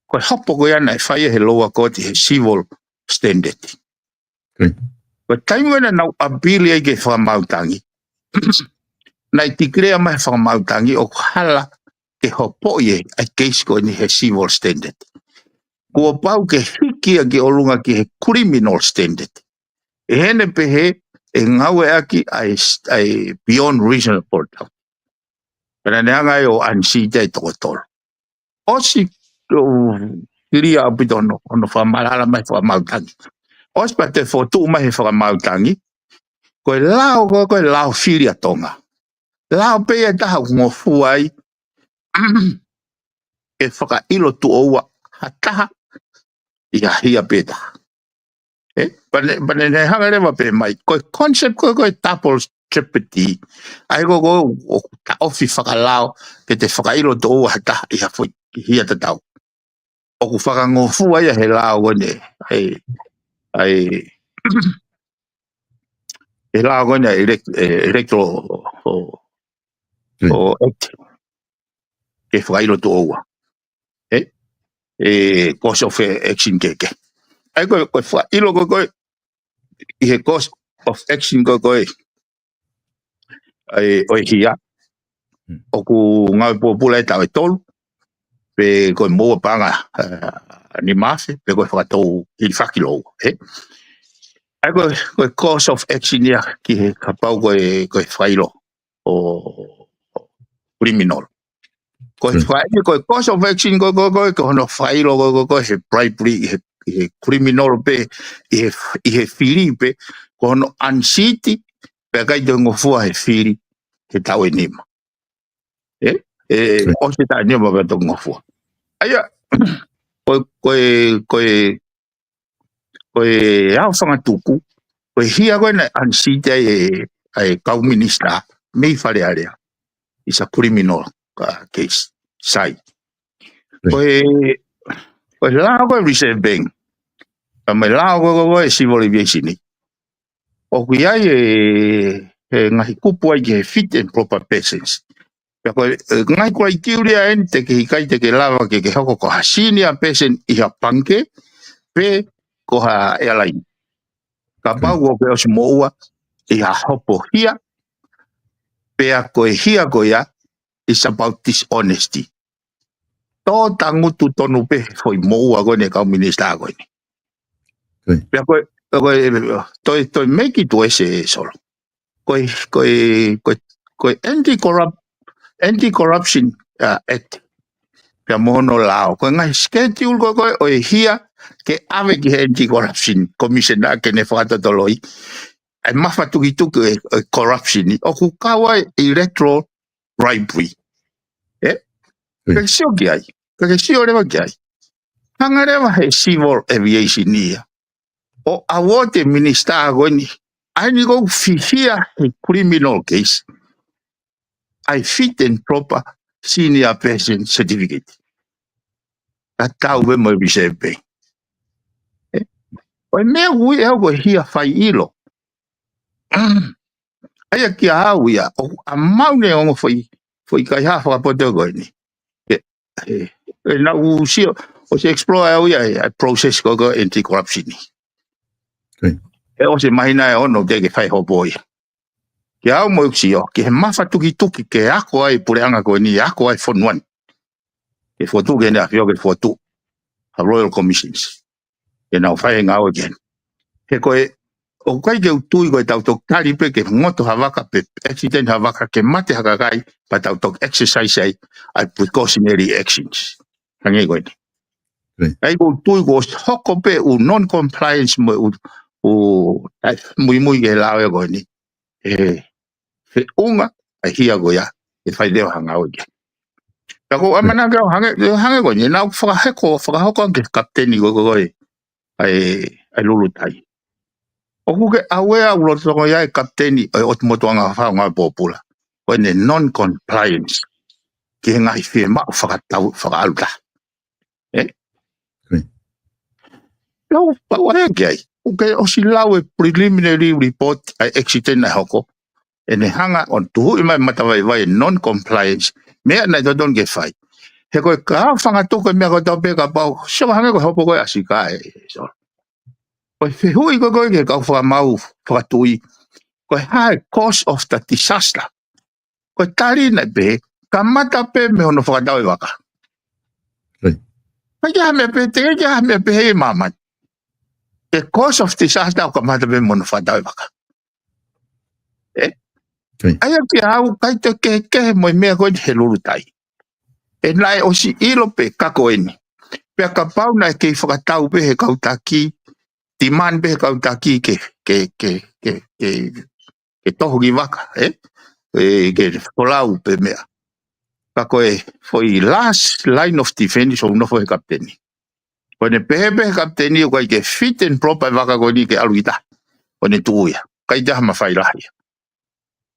Koe hopo koe ana e whaia he loa court he civil standard. Koe taimwena nau abili ai ke whamautangi. Nai tikrea mai whamautangi o hala ke hopo ie ai case koe ni he civil standard. Kua pau ke hikia ke olunga ki he criminal standard. E hene pehe e ngawe aki ai beyond reasonable doubt. Pena neanga e o ansita e toko tolo. Osi kiria apitono ono whamarala mai whamautangi. Osi pa te fotu mai whamautangi. Koe lao whiria tonga. Lao pea taha ngofu ai. E whaka ilo tu oua hataha. Ia hia peta. Pane ne hanga rewa pe mai. Koe concept koe tapol jeopardy. Ai ko ta ofi whakalao ke te whakailo to ua hata I ha fwoi hia ta tau. O ku whakangofu ai he lao wane. Ai he lao wane electro o ke whakailo to ua. Course of action keke. Ai koe whailo koe I he course of action koe oi hia. O ku ngau pula e tau e tolu. Pe koe moa panga ni mase. Pe koe whakatou I whakilo. Ai koe course of action ia ki he kapau koe whailo o criminal. Koe course of action koe hono whailo koe he bribery he criminal pe I he whiri pe kono ansiti pe kai te ngofua he whiri he tau e nima. O se tau nima pe te ngofua. Aia, koe au whangatuku, koe hia koe na ansiti ai kau minista mei whare area. It's a criminal case. Sai. Koe lao koe reserve bank. Mai lao koe civil aviation ni. O kui ai ngahi kupu ai ke fit and proper persons. Pea koe ngai koe kiuria en te ke hikai te ke lava ke hoko ko ha senior person I ha panke pe ko ha airline. Ka pau o ke osi moua I ha hopo hia pea koe hia koe ya is about dishonesty. Tō tangutu tonu pe foi moua koe ne kau minista koe ni. Pea koe toi make it ese solo. Koe anti-corruption act. Pea mohono lao. Koe ngai schedule koe o hia ke ave ki anti-corruption commissioner ke ne whakatotoloi. Ai mawhatuki corruption. O ku kawa electoral bribery. Kake sio ki ai. Kake sio rewa ki ai. Hanga rewa he civil aviation nia. O awote minister koe ni. Ai ni kou fihia he criminal case. I fit and proper senior person certificate. Tau we mo reserve bank. O mea hui e koe hia whai ilo. Aia ki a hau ia. O a maune ongo whai kai ha whakapoto koe ni. Na u sio. O se explore au ia process koe anti-corruption ni. O se mahina e ono ke whai hopo ia. Ki au mo uksio. Ki he mawha tuki ke ako ai pureanga koe ni. Ako ai whonuan. Ke whotu ke nea whio ke whotu. A Royal Commissions. E nau whae ngau again. He koe, o kai ke utui koe tau tok tari pe ke ngoto hawaka pe accident hawaka ke mate hakakai pa tau tok exercise ai precautionary actions. Hange koe ni. Ai ko utui ko hoko pe u non-compliance mo mui ke lawe koe ni. He unga ai hia koe ya. E whai leo hangau again. Tako amana kau hange koe ni. Nau whakahoko ke kapteni koe ai lulu tai. O kuke awea ulotongo ia kapteni o timotoanga whaonga popula. Koe ne non-compliance. Ki ngai whie mao whakaaluta. Lau pawaya ki ai. Uke osi lau e preliminary report ai accident na hoko. E ne hanga on tuhu imai matawai vai non-compliance. Mea nai dodon ke whai. He koe ka whangatoko mea koe tau peka pau. Sio hange koe hopo koe asika e. Koe whihui koe ke kau whakamau whakatui. Koe hae cause of the disaster. Koe tari na pe, ka mata pe me hono whakatau e waka. Koe kia hame pe, te kia hame pe hei mamat. The cause of disaster ka mata pe me hono whakatau e waka. Aia kia hau kai te ke moi mea koe he lulu tai. E nai osi ilo pe kako eni. Pea ka pau na ke whakatau pe he kautaki. Timan pe he kautaki ke tohu ki waka. Ke wholau pe mea. Ka koe foi last line of defense o nofo he kapteni. Ko ne pepe kapteni ko ke fit and proper waka ko ni ke aluita. Ko ne tuya. Kai dah ma fai lahi.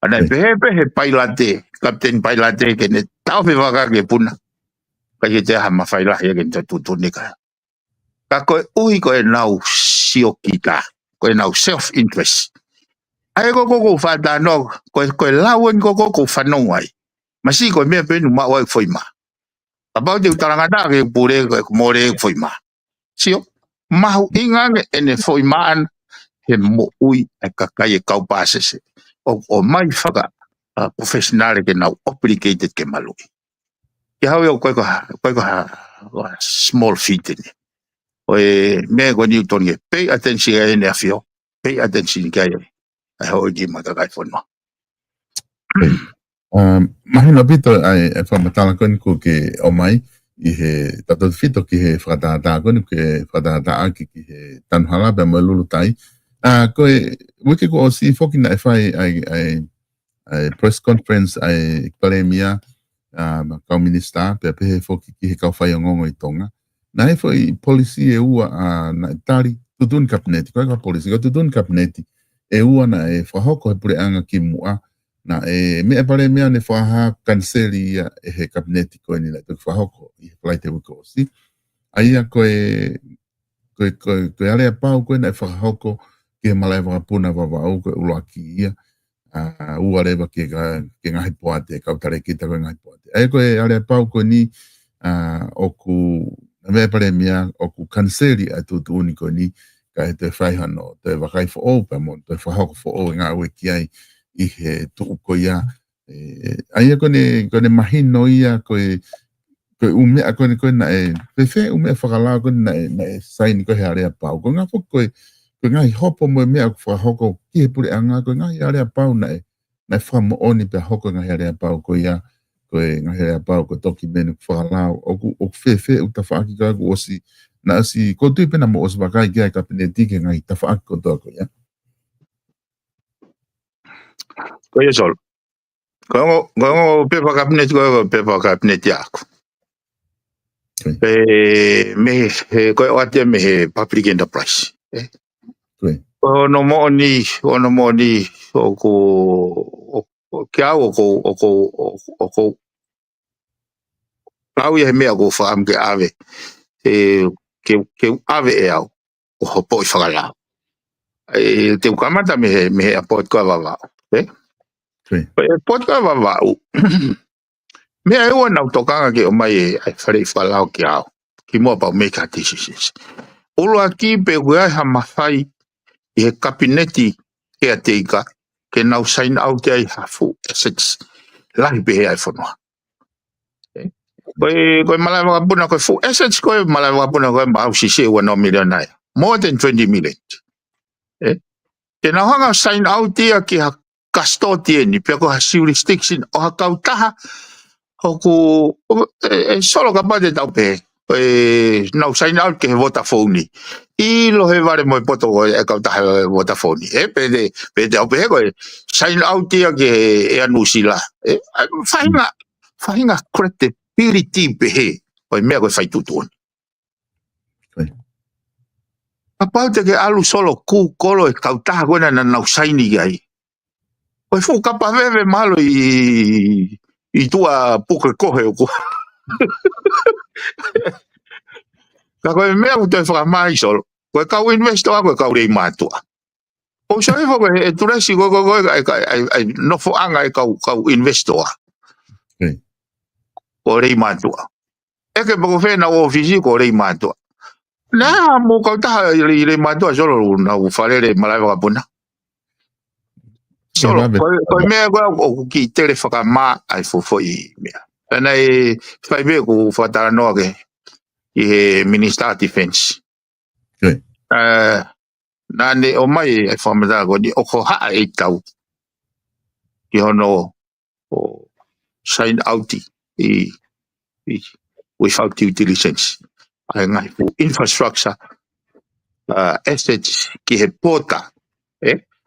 Ana pepe he pailate, kapten pailate ke ne tau pe waka ke puna. Kai dah ma fai lahi ke tu ni ka. Ka ko ui ko nau siokita. Ko nau self interest. Ai ko fa da no ko lawon ko fa no ai. Masi ko me pe no ma wa foi ma. About the tarangada ke pure ko more foi ma. Sio mau inga ene foi man he mo ui e kakai e kau pasese o mai faka professional ke na obligated ke malu ke hau yo ko small feet ni o me go Newton ke pay attention e ne afio pay attention ke ai ho di mata kai fono Mahina pito ai e whamatala koni ko ke o mai I he tato fito ki he whakatata koni ke whakatata aki ki he tanuhala pe mo lulu tai. Koe, wiki ko o si whoki na e whai ai press conference ai Karemia kau minista pe he whoki ki he kau whai o ngongo I tonga. Na he whai policy e ua na tari tutun kabineti, koe ka policy ko tutun kabineti e ua na e whahoko he pure anga ki mua na me pare mea ne whaha kanseli e he kabineti koe ni lai tuk whahoko I he plaite wiko o si. Aia koe alea pau koe na e whahoko ke malai wakapuna wawau koe uloaki ia. Ua rewa ke ngahi poate, kautare kita koe ngahi poate. Aia koe alea pau koe ni oku, me pare mea oku kanseli a tutu uni koe ni ka he te whaihano, te wakai fo o pa mo, te whahoko fo o ngā ue ki ai I he tuku ko ia. Aia kone mahino ia koe umea kone na pefe umea whakalao kone na saini koe he area pau. Ko ngā whoko koe ngai hopo mo mea whahoko ki he pure anga koe ngai area pau na whamo oni pe hoko ngai area pau ko ia. Koe ngai area pau ko toki menu whakalao. Oku fefe u tawhaaki ka ku osi na asi ko tui pena mo osi wakai kia kabineti ke ngai tawhaaki ko toa ko ia. Koe sol. Koe pepa kabineti ako. Koe oatia me he public enterprise. Ono mo ni kia oko lau ia he mea ko whaam ke ave. Ke ave e au. O hopo I whakalao. Te ukamata me he apot koa wawao. Pot koa wawao. Mea ewa nau tokanga ke o mai ai whare I whalao ki au. Ki mua pau make a decisions. Olo aki pe kuai ha mawhai I he kabineti ke a teika ke nau sign out ai hafu assets. Lahi pe he ai whanua. Koe malai wakapuna koe full assets koe malai wakapuna koe ma au sisi ua no million ai. More than 20 million. Ke nau hanga sign out ia ki ha custodian ni pe ko ha jurisdiction o ha kautaha Oku solo kapate tau pe nau sign out ke he Vodafone I lo he vare mo poto e kauta he Vodafone pe te au pe ko sign out ia ke e anusila fahinga credibility pe he o mea ko fai tutun kapau te ke alu solo ku kolo e kauta ko na nau sign ai ko fu kapa veve malo I tua puke kohe o ko. Ka koe mea u te whakamai solo. Koe kau investo a koe kau rei mātua. O sa e whako e turesi koe ai nofo anga e kau investo a. Ko rei mātua. Eke pako whena o ofisi ko rei mātua. Nā mo kau taha rei mātua solo na u wharere malai wakapuna. Solo, koe mea koe o ki tere whakamā ai fofo I mea. Pena e whai mea ko whatara noa ke I he Minister of Defense. Nā o mai ai whamatara ko ni o ko haa e tau. Ki hono o sign out without due diligence. Ai ngai fu infrastructure assets ki he pota.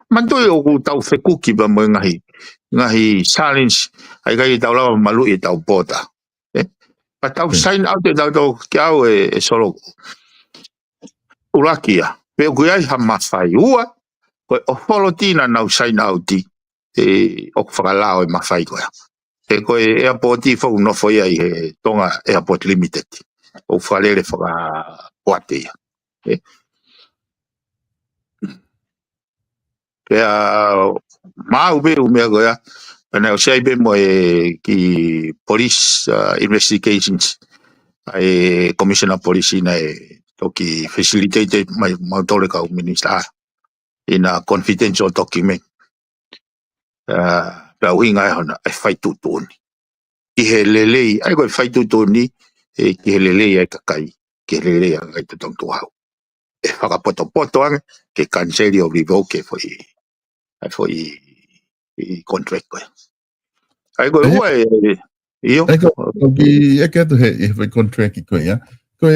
Mantoi o ku tau whekuki pa mo ngahi challenge ai kai tau lawa malu I tau pota. Pa tau sign out e tau kia au e solo. ulakia. Pe kuia ha mafai ua. Ko o folotina na usaina auti. O whakalao e mafai koia. E ko e airport I fo no foi ai e tonga airport limited. O whalere whaka poate ia. Pea mau be umea koia. Pena o sei be mo ki police investigations. Ai commissioner police na toki facilitated my tole ka minister in a confidential document pa winga hona ai fai tutuni ki he lelei ai ko fai tutuni ki he lelei ai kakai ki he lelei ai tong tu hau e faka poto ang ke cancel o revoke foi contract ko ai ko ua io ki e to he foi contract ko ya ko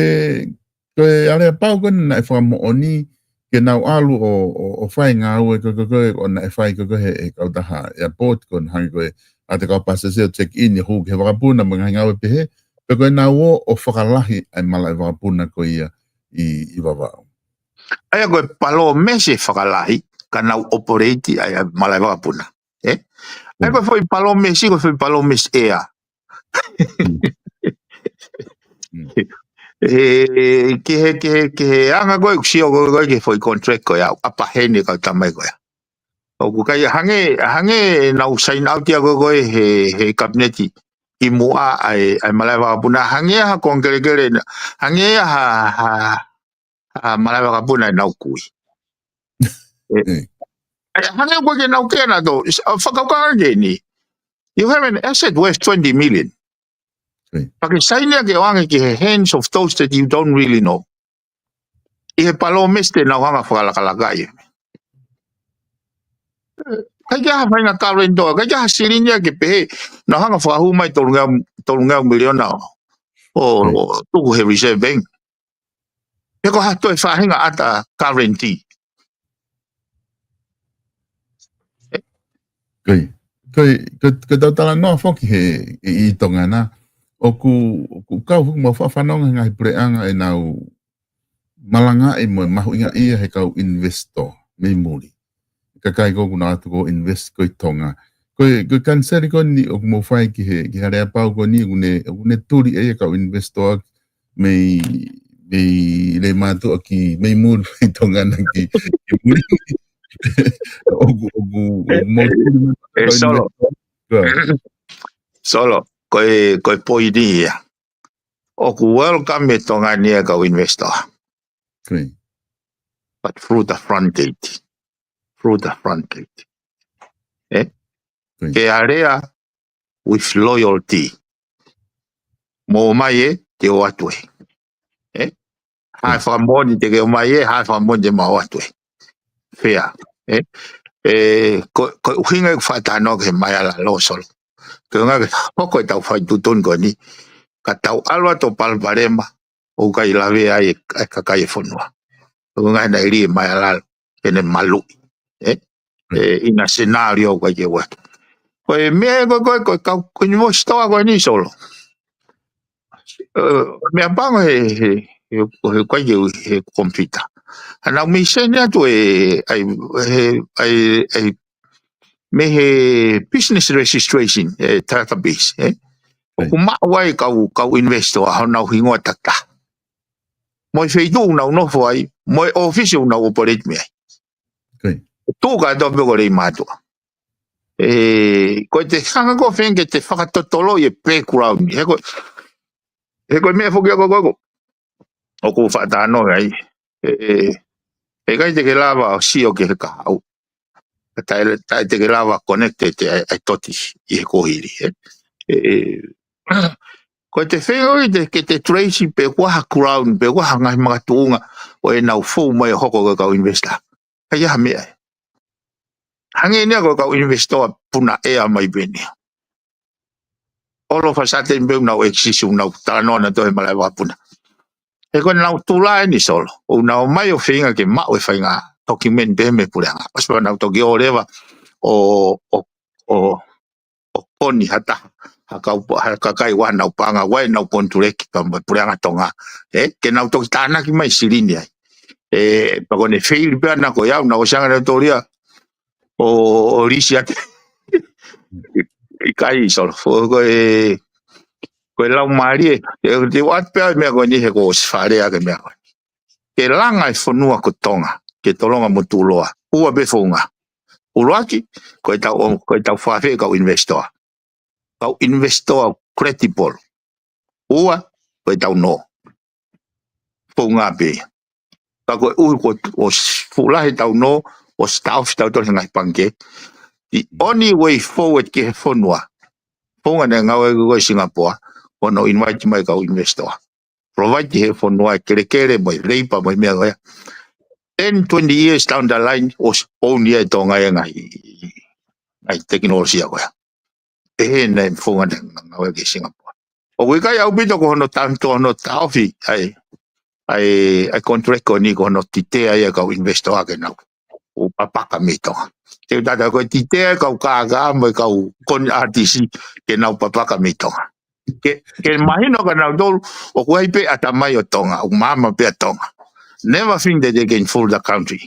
ale pau ko na fa mo oni ke nau alu o whai ngā ue ko o na e whai ko he kau taha airport ko hangi koe a te kau pasaseo check-in i hūk he wakapuna mga ngā ue pehe pe koe nau o whakalahi ai mala e wakapuna ko ia I wawao. Ai koe palo mese whakalahi ka nau operate ai mala e wakapuna. Ai koe foi palo mese ko foi palo mese ea. Ke anga koe kusio koe ke foi contract koe au apa hene kau tamai koe. O kukai hange nau sign out ia koe he kabineti I mua ai malai wakapuna hange ha kongere hange ha malai wakapuna nau kui. Hange koe ke nau kena to whakaukange ni. You have an asset worth 20 million. Pakisainia ke wange ki he hands of those that you don't really know. I he palo meste na wanga whakalakalakai. Kai kia ha whainga karento, kai kia ha sirinia ke pehe na hanga whakahumai tolunga miliona o tuku he reserve bank. Peko ha toi whahinga ata currency. Kai tau tala noa whoki he I tonga na o ku kau huku ma whanonga ngai pureanga e nau malanga e mo mahu inga ia he kau investor me muri. Kakai koku na atu ko invest ko I tonga. Koe kanseri ko ni o mo whai ki he rea pau ko ni une turi e kau investor me le matu ki me muri I tonga na ki muri. Solo koe poini ia. Oku welcome me tonga ni ka investor. But through the front gate. Ke area with loyalty. Mo mai te o atue. Hai whamoni te ke o mai hai whamoni te mau atue. Fair. Ko hinga whatano ke mai ala lo solo. Ke ngā ke hoko e tau whai tutun ko ni. Ka tau alwa to palparema. O kai lawe ai kakai e whanua. Ko ngā hena iri e mai ala kene malu. Ina scenario ko ke watu. Ko e mea ko ni mo stoa ko ni solo. Mea pango he computer. Ana mi senya tu me he business registration database ku ma wai kau investor ha na hingo tata mo fe tu na no foi mo office na operate me tu ga do be go re mato ko te hanga ko fen ke te whakatotolo e background he ko me fo ke go o ku whatano ai kai te ke lava si o ke ka au tai te ke lava connected ai totis I ko hiri ko te whengo I ke te tracy pe waha crown pe waha ngai mga tuunga o e nau fōu mai hoko ka kau investor kai ha mea hange nia ko kau investor puna ea mai benia all of a sudden be nau exist nau tanona to he malai wapuna e ko nau tula ni solo o nau mai o whenga ke ma o whenga document be me pureanga paspa nau toki o rewa o poni hata hakakai wa nau panga wai nau kontureki pamba pureanga tonga ke nau toki tāna ki mai sirini ai pa kone feili pe ana ko ya na ko sanga to ria o risia kai so fo ko la mari te wat pe me ko ni ko sfare a ke me ke langa I fonua ko tonga ke tolonga mo tuloa ua be fonga uruaki ko ta fa fe ka investor credible ua ko ta no fonga be ka ko o fula he ta no o staff to ngai pange the only way forward ke fonua fonga na ngawe ko Singapore ono invite mai ka investor provide he fonua kere mai reipa mai me 10, 20 years down the line was only a tonga ngai technology ko ya na fonga na ngawe ke Singapore o we kai au bito ko no tanto no taufi ai contract ko ni ko no tite ai ka investor ke na o papaka mito te dada ko tite ka mo ka kon RTC ke na papaka mito ke imagino ka na dol o ko ai pe atamai o tonga o mama pe tonga never think that they can fool the country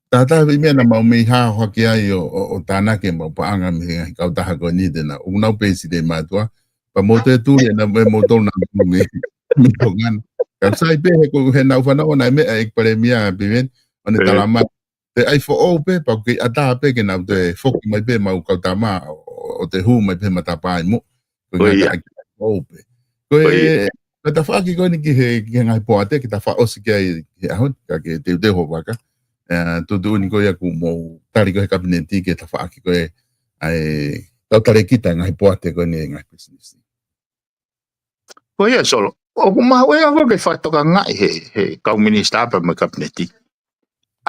tata vi mena mau me ha ho ki ai o tana ke mo pa anga me ka ta ha ko ni de na una pesi de matua pa mo te tu na me mo to na me to ngan ka sai pe ko he na fa na ona me ek premia biven on talama te ai fo o pe pa ke ata pe ke na te fo mai pe mau ka ta ma o te hu mai pe mata pa mo ko ya o pe ko ta fa ki ko ni ki he ngai po ate ki ta fa o si ke ai hon ka ke te ho ba ka tu ni ko ya ku mo tari ko kabineti ke ta fa ki ko ai ta tare kita ngai po ate ko ni ngai business ko ya solo o kuma we avo ke fa to ka ngai he ka minister pa me kabineti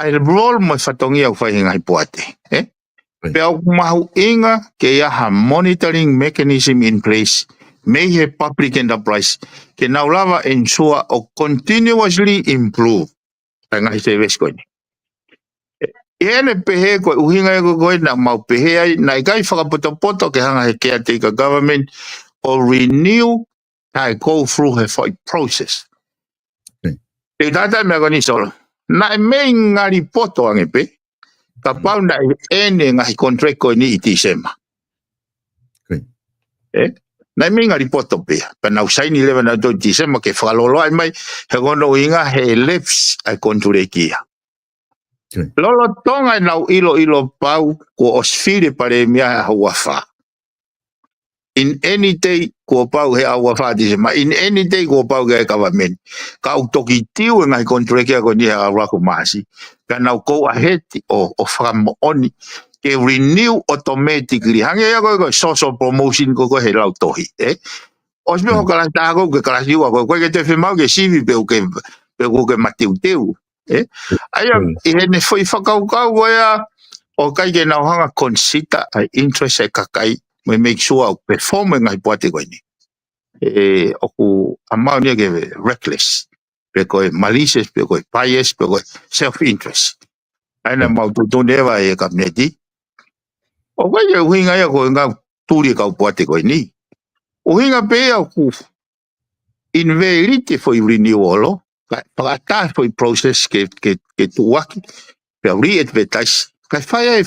ai role mo fa tongi au fa ngai po ate pe au kuma inga ke ya ha monitoring mechanism in place may have public enterprise ke na lava ensure or continuously improve ngai service ko ni ene pehe ko uhinga ko na mau pehe ai na kai whakapoto ke hanga he caretaker government or renew tai go through a process. Te tata me koni solo. Na me ngari poto angepe ka pau na ene ngai contract ko ni itisema. Na me ngari poto pe pa na usaini leva na do itisema ke whalolo ai mai he gono inga he lips ai konturekia. Lolo tonga nau ilo pau ko osfire pare mia hawafa. In any day ko pau he hawafa dise ma in any day ko pau ke government. Ka utoki tiu ngai kontreke ko ni ha rako masi. Ka nau go ahead o from on ke renew automatically. Hange ya ko social promotion ko he lau tohi Osme ho kala ta ko ke kala siwa ko ke te firmau ke sivi pe ke mateu Aya ne foi whakaukau ya o kai ke nau hanga consider ai interest e kakai me make sure performing ai poate koe ni. Oku amau ni ke reckless, pe koe malicious, pe koe bias, pe koe self-interest. Aina mau tutu newa e kabineti. O kai ke uhinga ya koe ngā tūri kau poate koe ni. Uhinga pe au ku inverite foi renewal Pagata foi process que tuaki pe re-advertise kai fai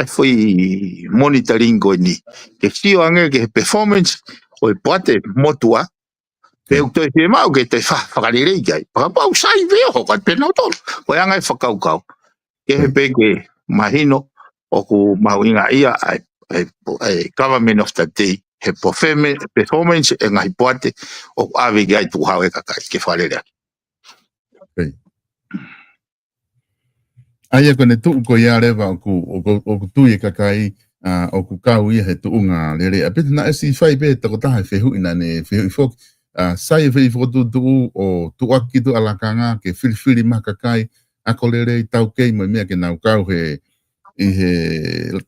foi monitoring ko ni ke tio ange ke performance o poate motua pe o te mau ke te whakarere kai pa usai veo ka pe no to o anga whakaukau ke pe ke mahino o ku mauinga ia government of the day he performance e ngai poate o ave gai tu hawe ke whalere Aia kone tuu ko ia rewa o ku tui kakai o ku kau ia he tuu ngā lere. A pita na esi whai pe tako taha whehu ina ne whehu i whok. Sai whai whokotu tuu o tuaki tu alakanga ke whiriwhiri ma kakai ako lere i tau kei mai mea ke nau kau he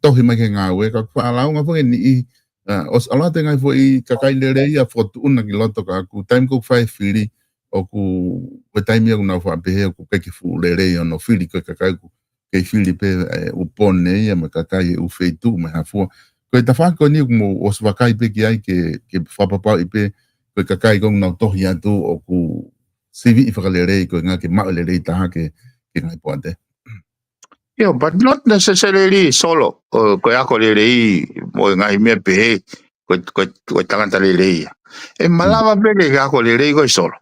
tohi mai ke ngā ue. Ka kwa alau ngā whange ni i os alate ngai i kakai lere ia whokotu una ki loto ka ku time ko whai whiri o ku taimi aku nau whapehe o ku keke fu lere ono whiri koe kakai ku kei whiri pe upone ia ma kakai u wheitu me hafua. Koe ta whako ni mo os wakai pe ki ai ke whapapau i pe koe kakai kong nau tohi atu o ku sivi I whakalere koe ngā ke maolere taha ke ngai poante. Yeah, but not necessarily solo. Koe ako lelei mo ngai mea pehe koe tangata lelei. E malawa peke ke ako lelei koe solo.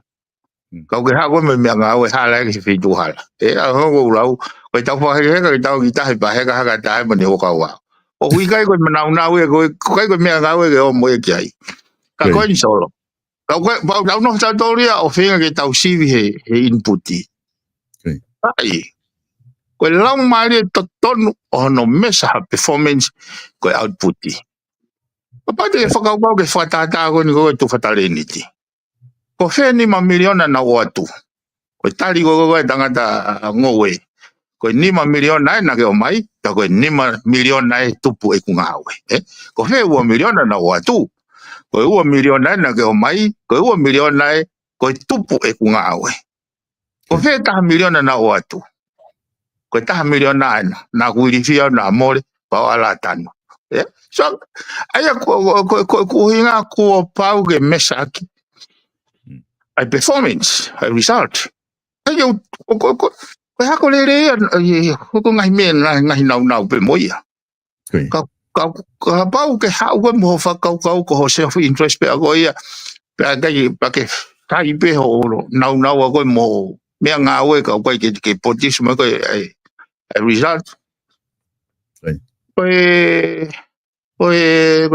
Kau ke hako me mea ngā ue hala ke whitu hala. E a hongo ulau, koe tau whakaheka, koe tau ki tahi paheka haka tahe mani o kau wau. O hui kai koe manau nau e koe mea ngā ue ke o moe ki ai. Ka koe ni solo. Kau koe, pau tau no tau toria o whenga ke tau sivi he inputi. Ai. Koe lau maari e tonu o no mesa ha performance koe outputi. Papate ke whakaukau ke whakatata koe ni koe tu whatare niti. Ko wheni ma miliona na o atu. Koe tari koe tangata ngowe. Koe nima miliona e na ke o mai, ta koe nima miliona e tupu e kunga hawe. Ko whe ua miliona na o atu. Koe ua miliona e na ke o mai, koe ua miliona e koe tupu e kunga hawe. Ko whe taha miliona na o atu. Koe taha miliona e na kuirifia na amore, pao ala tano. So, aia kuhinga kua pau ke mesa aki. Ai performance, ai result. Aia, koe hako lere hoko ngai mea ngai nau pe moia. Ka pau ke hau koe moho whakau ko ho self-interest pe ako ia. Pe a ke tai pe ho nau a koe moho. Mea ngā ue ka koe ke potismo koe ai result. Koe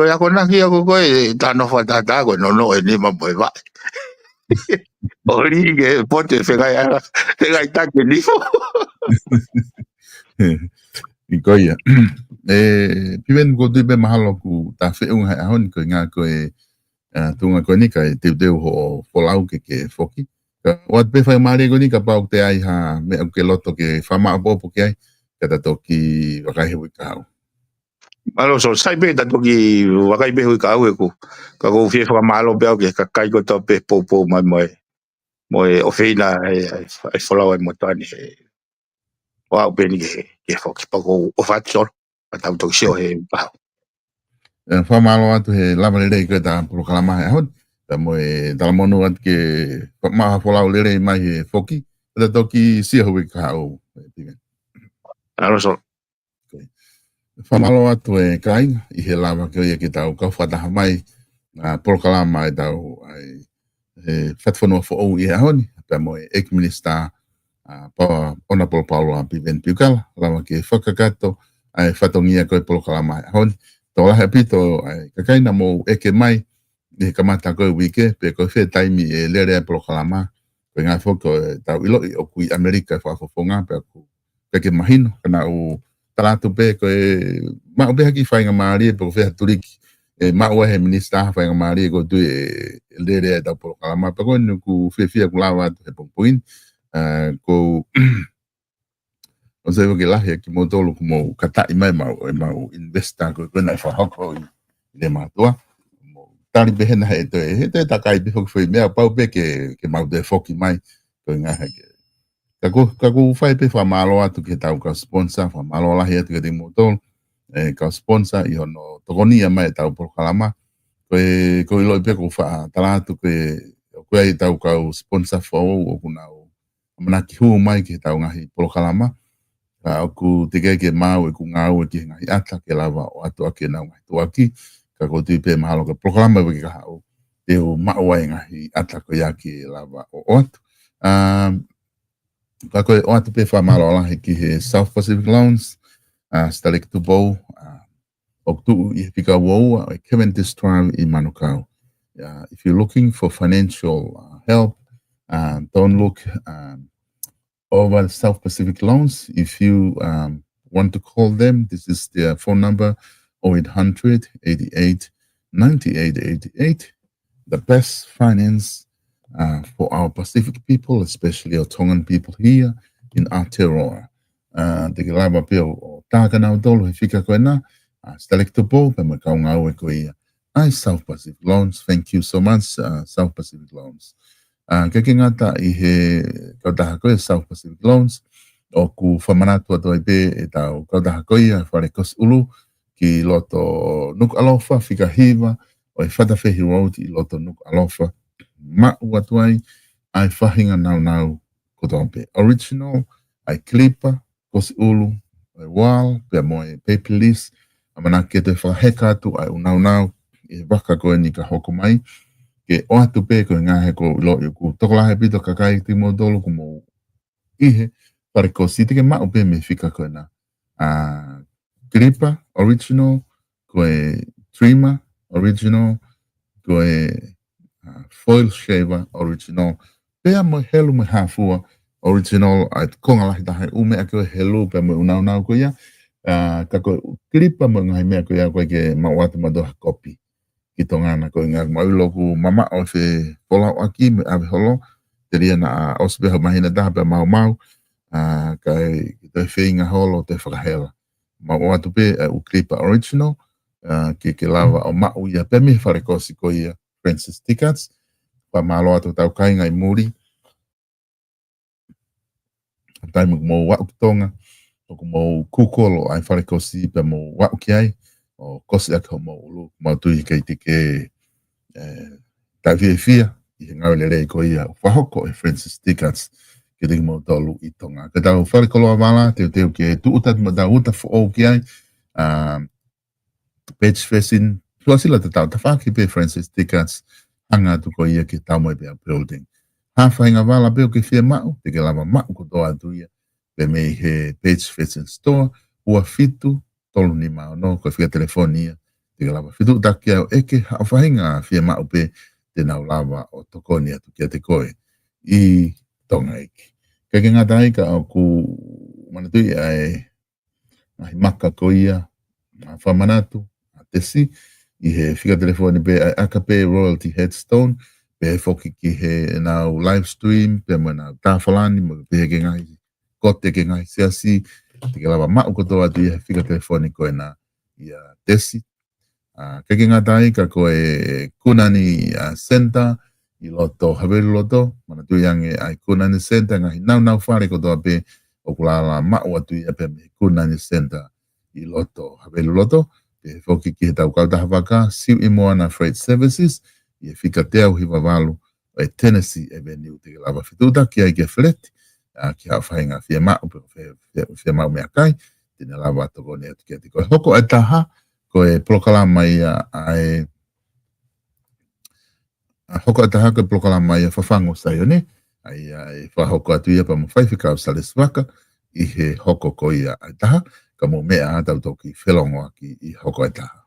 ako naki ako koe tano whatata koe no e nima moe vai. Ori ke pote whengai take nifo. I koia. Piwen ko tui pe mahalo ku ta whiunga hai ahoni koe ngā koe tunga koe nika e teu ho wholau ke whoki. Wat pe whai maare koe nika pau te ai ha me au ke loto ke whamaa popo ke ai kata toki wakaihewi ka hau. Malo so sai pe tato ki wakai pe hui ka au e ku. Ka kou fie whakamalo pe au ke kakai ko tau pe popo mai moe o whina e wholau e motani he. O au pe ni ke whoki pako o whatsor. A tau toki sio he pao. Whamalo atu he lama lere koe ta polokalama he ahon. Ta moe talamono atu ke maha wholau lere mai he whoki. Kata toki sia hui ka hau. Alo so. Whamalo atu e kai, I he lava ke oia ke tau kau whataha mai polokalama e tau whatwhanua who I he ahoni, pia mo e ex-minister pa ona polopaulo a Piven Piukala, lava ke whakakato ai whatongia koe polokalama e ahoni. Tō lahe pito ai kakaina mo eke mai, I kamata koe wike, pe koe whe taimi e lere polokalama, koe ngā whoko tau iloi o kui Amerika whafofonga, pe aku peke mahino, kana u Talatu pe koe mau beha ki whainga maari e poko whea turiki e mau he minister whainga maari e ko tui e lere e tau polokalama pa koe nuku whiawhia ku lawa atu he pongpoin ko o se wake lahi ki motolo ku mou katai mai mau investa koe koe nai whahoko I le mātua tari behena he te takai pe whaki whi mea pau pe ke mau te whoki mai koe ngā heke Kako whai pe whamalo atu ke tau ka sponsor, whamalo lahi atu ke te motol, ka sponsor I hono tokonia mai tau polokalama. Koe iloi pe ko wha talatu koe ai tau ka sponsor whau o kunau manaki huu mai ke tau ngahi polokalama. Ka oku te ke mau e ku ngau e ki ngahi ata ke lava o atu ake nau ngahi tuaki. Ka ko tui pe mahalo ke polokalama wiki ka hau. Te o maua e ngahi ata ko yaki lava o atu. Ka koe o atu pe whamaro lahi ki he South Pacific Loans, Stalek Tupou, o tu I whika wau, Kevin Distrive I Manukau. If you're looking for financial help, don't look over South Pacific Loans. If you want to call them, this is their phone number, 0800 88 98 88. The best finance for our Pacific people, especially our Tongan people here in Aotearoa. Te ke lava pia o tākana o tolu he whika koe nā, Stalek Tupou, pe me kaunga au e koe ia. Ai South Pacific Loans, thank you so much, South Pacific Loans. Ke ngata I he kautaha koe South Pacific Loans, o ku whamanatu ato I pe e tau kautaha koe ia, whare kos ulu, ki loto Nuk Alofa, whika hiva, o e whatawhehi road I loto Nuk Alofa, ma'u atu ai whahinga nau kotope. Original, ai klipa, kosi ulu, ai wal, pia moe paperless, amana ke te whaheka atu ai unau e waka koe ni ka hoko mai, ke o atu pe koe ngahe ko lo i ku tokolahe pito kakai ti mo dolo ku mo ihe, pare ko si teke ma'u pe me fika koe na klipa, original, koe trimmer, original, koe foil shaver, original, pea mo helu me hafua, original, ai konga lahi tahe ume a koe helu pea mo unau koe ia, ka koe klipa mo ngai mea koe ia koe ke mawatu madoha kopi. Ki tongana koe ngā mauloku mama o fe pola o aki me ave holo, te ria na osbeho mahina taha pea mau, kai te whinga holo te whakahela. Mau atu pe u klipa original, ke lava o mau ia pe me wharekosi ko ia Francis Tickets, pa malo atu tau kai ngai muri, tai mo wau tonga, o mo kukolo ai wharekosi pe mo wau ki ai, o kosi aka mo ulu, mau tui kei te ke tai fia, i ngau le rei ko ia, whahoko e Francis Tickets, ke te mo tolu i tonga. Ka tau wharekoloa wala, te ke tuutat mo tau uta fo ki ai, page facing, tuasila te tau, ta whaki pe Francis Tickets, hanga tu ko ia ke tau mo e pia building. Hawhainga wala peo ke fia mau, te ke lava mau ko toa tu ia, pe mei he page facing store, ua fitu, tolu ni mau no, ko fia telefonia, te ke lava fitu taki au eke, hawhainga fia mau pe, te nau lava o tokoni atu kia te koe, i tonga eke. Ka ke ngatai ka au ku manatui ai maka ko ia, whamanatu, a tesi, i he fika telefoni pe aka pe royalty headstone, pe he foki ki he nau live stream, pe mo nau tāwhalani, mo pe he ke ngai, kote ke ngai seasi, te ke lawa mau kotoa tu i he fika telefoni koe na i a tesi. Ka ke ngatai ka koe kunani center, i loto Havelu loto, mana tu yange ai kunani center, ngahi nau whare kotoa pe, o kulala mau atu i a pe me kunani center, i loto Havelu loto, pe foki ki he tau kautaha waka, siu i moana freight services, i e fika te au hiwa walu, e Tennessee Avenue, te ke lava fituta, ki ai ke fleti, ki hau whainga fia mau, fia mau mea kai, tine lava toko ne atu kia te koe. Hoko e taha, koe plokalama ia ai, hoko e taha koe plokalama ia whawhango saione, ai whahoko atu ia pa mo whaifika au sales waka, i he hoko ko ia ai taha, ka mo mea atau toki whelongo aki i hoko e taha.